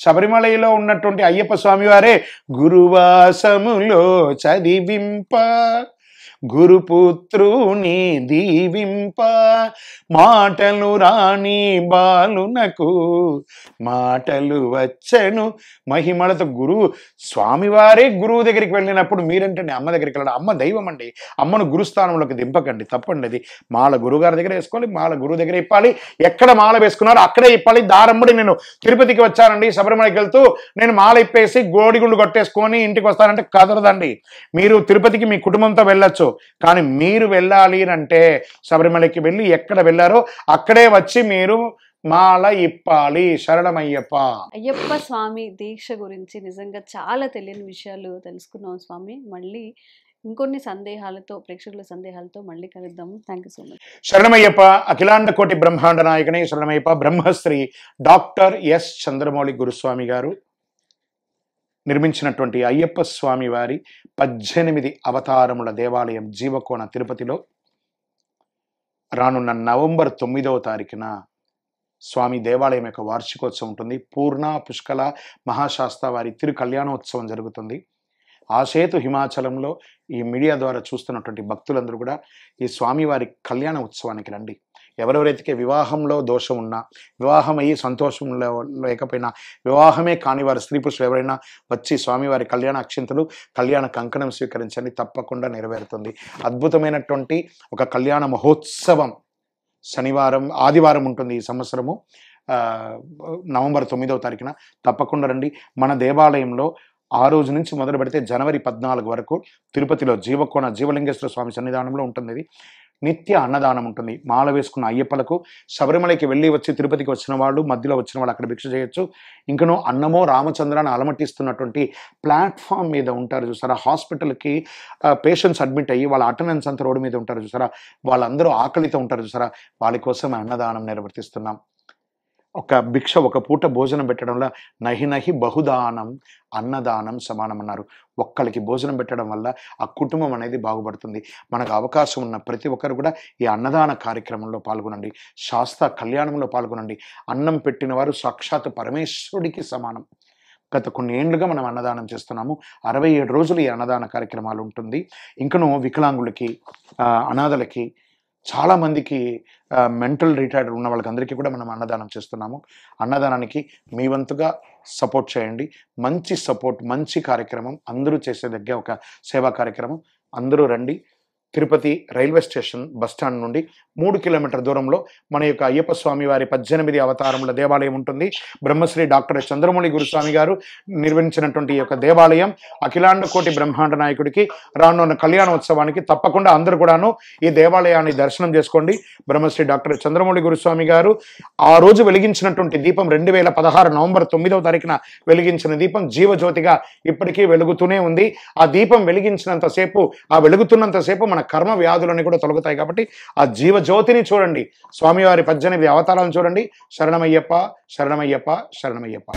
శబరిమలలో ఉన్నటువంటి అయ్యప్ప స్వామివారే గురువాసములో చదివింప గురుపుత్రుని దీవింప మాటలు రాని బాలునకు మాటలు వచ్చెను మహిమలతో. స్వామివారే గురువు దగ్గరికి వెళ్ళినప్పుడు మీరేంటండి అమ్మ దగ్గరికి వెళ్ళడం? అమ్మ దైవం అండి, అమ్మను గురుస్థానంలోకి దింపకండి, తప్పండి అది. మాల గురుగారి దగ్గర వేసుకోవాలి, మాల గురువు దగ్గర ఇప్పాలి. ఎక్కడ మాల వేసుకున్నారో అక్కడే ఇప్పాలి. దారమ్మడి నేను తిరుపతికి వచ్చానండి, శబరిమలకి వెళ్తూ నేను మాల ఇప్పేసి గోడిగుండు కొట్టేసుకొని ఇంటికి వస్తానంటే కదరదండి. మీరు తిరుపతికి మీ కుటుంబంతో వెళ్ళొచ్చు, కానీ మీరు వెళ్ళాలి అంటే శబరిమలకి వెళ్ళి ఎక్కడ వెళ్ళారో అక్కడే వచ్చి మీరు మాల ఇప్పాలి. శరణమయ్యప్ప. అయ్యప్ప స్వామి దీక్ష గురించి నిజంగా చాలా తెలియని విషయాలు తెలుసుకున్నాం స్వామి. మళ్ళీ ఇంకొన్ని సందేహాలతో, ప్రేక్షకుల సందేహాలతో మళ్ళీ కలుద్దాము. Thank you so much. శరణమయ్యప్ప. అఖిలాండ కోటి బ్రహ్మాండ నాయకనే శరణమయ్యప్ప. బ్రహ్మశ్రీ డాక్టర్ ఎస్ చంద్రమౌళి గురుస్వామి గారు నిర్మించినటువంటి అయ్యప్ప స్వామి వారి 18 అవతారముల దేవాలయం జీవకోన తిరుపతిలో రానున్న నవంబర్ 9వ తారీఖున స్వామి దేవాలయం యొక్క వార్షికోత్సవం ఉంటుంది. పూర్ణ పుష్కల మహాశాస్త్ర వారి తిరు కళ్యాణోత్సవం జరుగుతుంది. ఆసేతు హిమాచలంలో ఈ మీడియా ద్వారా చూస్తున్నటువంటి భక్తులందరూ కూడా ఈ స్వామివారి కళ్యాణ ఉత్సవానికి రండి. ఎవరెవరైతే వివాహంలో దోషం ఉన్నా, వివాహం అయ్యి సంతోషం లేకపోయినా, వివాహమే కాని వారు స్త్రీ పురుషులు ఎవరైనా వచ్చి స్వామివారి కళ్యాణ అక్షింతలు, కళ్యాణ కంకణం స్వీకరించండి, తప్పకుండా నెరవేరుతుంది. అద్భుతమైనటువంటి ఒక కళ్యాణ మహోత్సవం ఆదివారం ఉంటుంది ఈ సంవత్సరము, నవంబర్ 9వ తారీఖున. తప్పకుండా రండి. మన దేవాలయంలో ఆ రోజు నుంచి మొదలు పెడితే జనవరి 14 వరకు తిరుపతిలో జీవకోన జీవలింగేశ్వర స్వామి సన్నిధానంలో ఉంటుంది. ఇది నిత్య అన్నదానం ఉంటుంది. మాల వేసుకున్న అయ్యప్పలకు, శబరిమలకి వెళ్ళి వచ్చి తిరుపతికి వచ్చిన వాళ్ళు, మధ్యలో వచ్చిన వాళ్ళు అక్కడ భిక్ష చేయొచ్చు. ఇంకనూ అన్నమో రామచంద్రాన్ని అలమటిస్తున్నటువంటి ప్లాట్ఫామ్ మీద ఉంటారు చూసారా, హాస్పిటల్కి పేషెంట్స్ అడ్మిట్ అయ్యి వాళ్ళ అటెండెన్స్ అంతా రోడ్డు మీద ఉంటారు చూసారా, వాళ్ళందరూ ఆకలితో ఉంటారు చూసారా, వాళ్ళ కోసం అన్నదానం నిర్వర్తిస్తున్నాం. ఒక భిక్ష, ఒక పూట భోజనం పెట్టడంలో నహి నహి బహుదానం అన్నదానం సమానం అన్నారు. ఒక్కరికి భోజనం పెట్టడం వల్ల ఆ కుటుంబం అనేది బాగుపడుతుంది. మనకు అవకాశం ఉన్న ప్రతి ఒక్కరు కూడా ఈ అన్నదాన కార్యక్రమంలో పాల్గొనండి, శాస్త్ర కళ్యాణంలో పాల్గొనండి. అన్నం పెట్టిన వారు సాక్షాత్ పరమేశ్వరుడికి సమానం. గత కొన్ని ఏళ్లుగా మనం అన్నదానం చేస్తున్నాము. 67 రోజులు ఈ అన్నదాన కార్యక్రమాలు ఉంటుంది. ఇంకనూ వికలాంగులకి, అనాథలకి, చాలామందికి మెంటల్ రిటార్డ్ ఉన్న వాళ్ళకి కూడా మనం అన్నదానం చేస్తున్నాము. అన్నదానానికి మీ వంతుగా సపోర్ట్ చేయండి. మంచి సపోర్ట్, మంచి కార్యక్రమం, అందరూ చేసేదగ్గ ఒక సేవా కార్యక్రమం. అందరూ రండి. తిరుపతి రైల్వే స్టేషన్ బస్టాండ్ నుండి 3 కిలోమీటర్ల దూరంలో మన యొక్క అయ్యప్ప స్వామి వారి 18 అవతారముల దేవాలయం ఉంటుంది. బ్రహ్మశ్రీ డాక్టర్ చంద్రమౌళి గురుస్వామి గారు నిర్వహించినటువంటి ఈ యొక్క దేవాలయం అఖిలాండ కోటి బ్రహ్మాండ నాయకుడికి రానున్న కళ్యాణోత్సవానికి తప్పకుండా అందరూ కూడాను ఈ దేవాలయాన్ని దర్శనం చేసుకోండి. బ్రహ్మశ్రీ డాక్టర్ చంద్రమౌళి గురుస్వామి గారు ఆ రోజు వెలిగించినటువంటి దీపం 2016 నవంబర్ 9వ తారీఖున వెలిగించిన దీపం జీవజ్యోతిగా ఇప్పటికీ వెలుగుతూనే ఉంది. ఆ దీపం వెలిగించినంతసేపు, ఆ వెలుగుతున్నంతసేపు మన కర్మ వ్యాధులన్నీ కూడా తొలగుతాయి. కాబట్టి ఆ జీవజ్యోతిని చూడండి, స్వామివారి 18 అవతారాలను చూడండి. శరణమయ్యప్ప, శరణమయ్యప్ప, శరణమయ్యప్ప.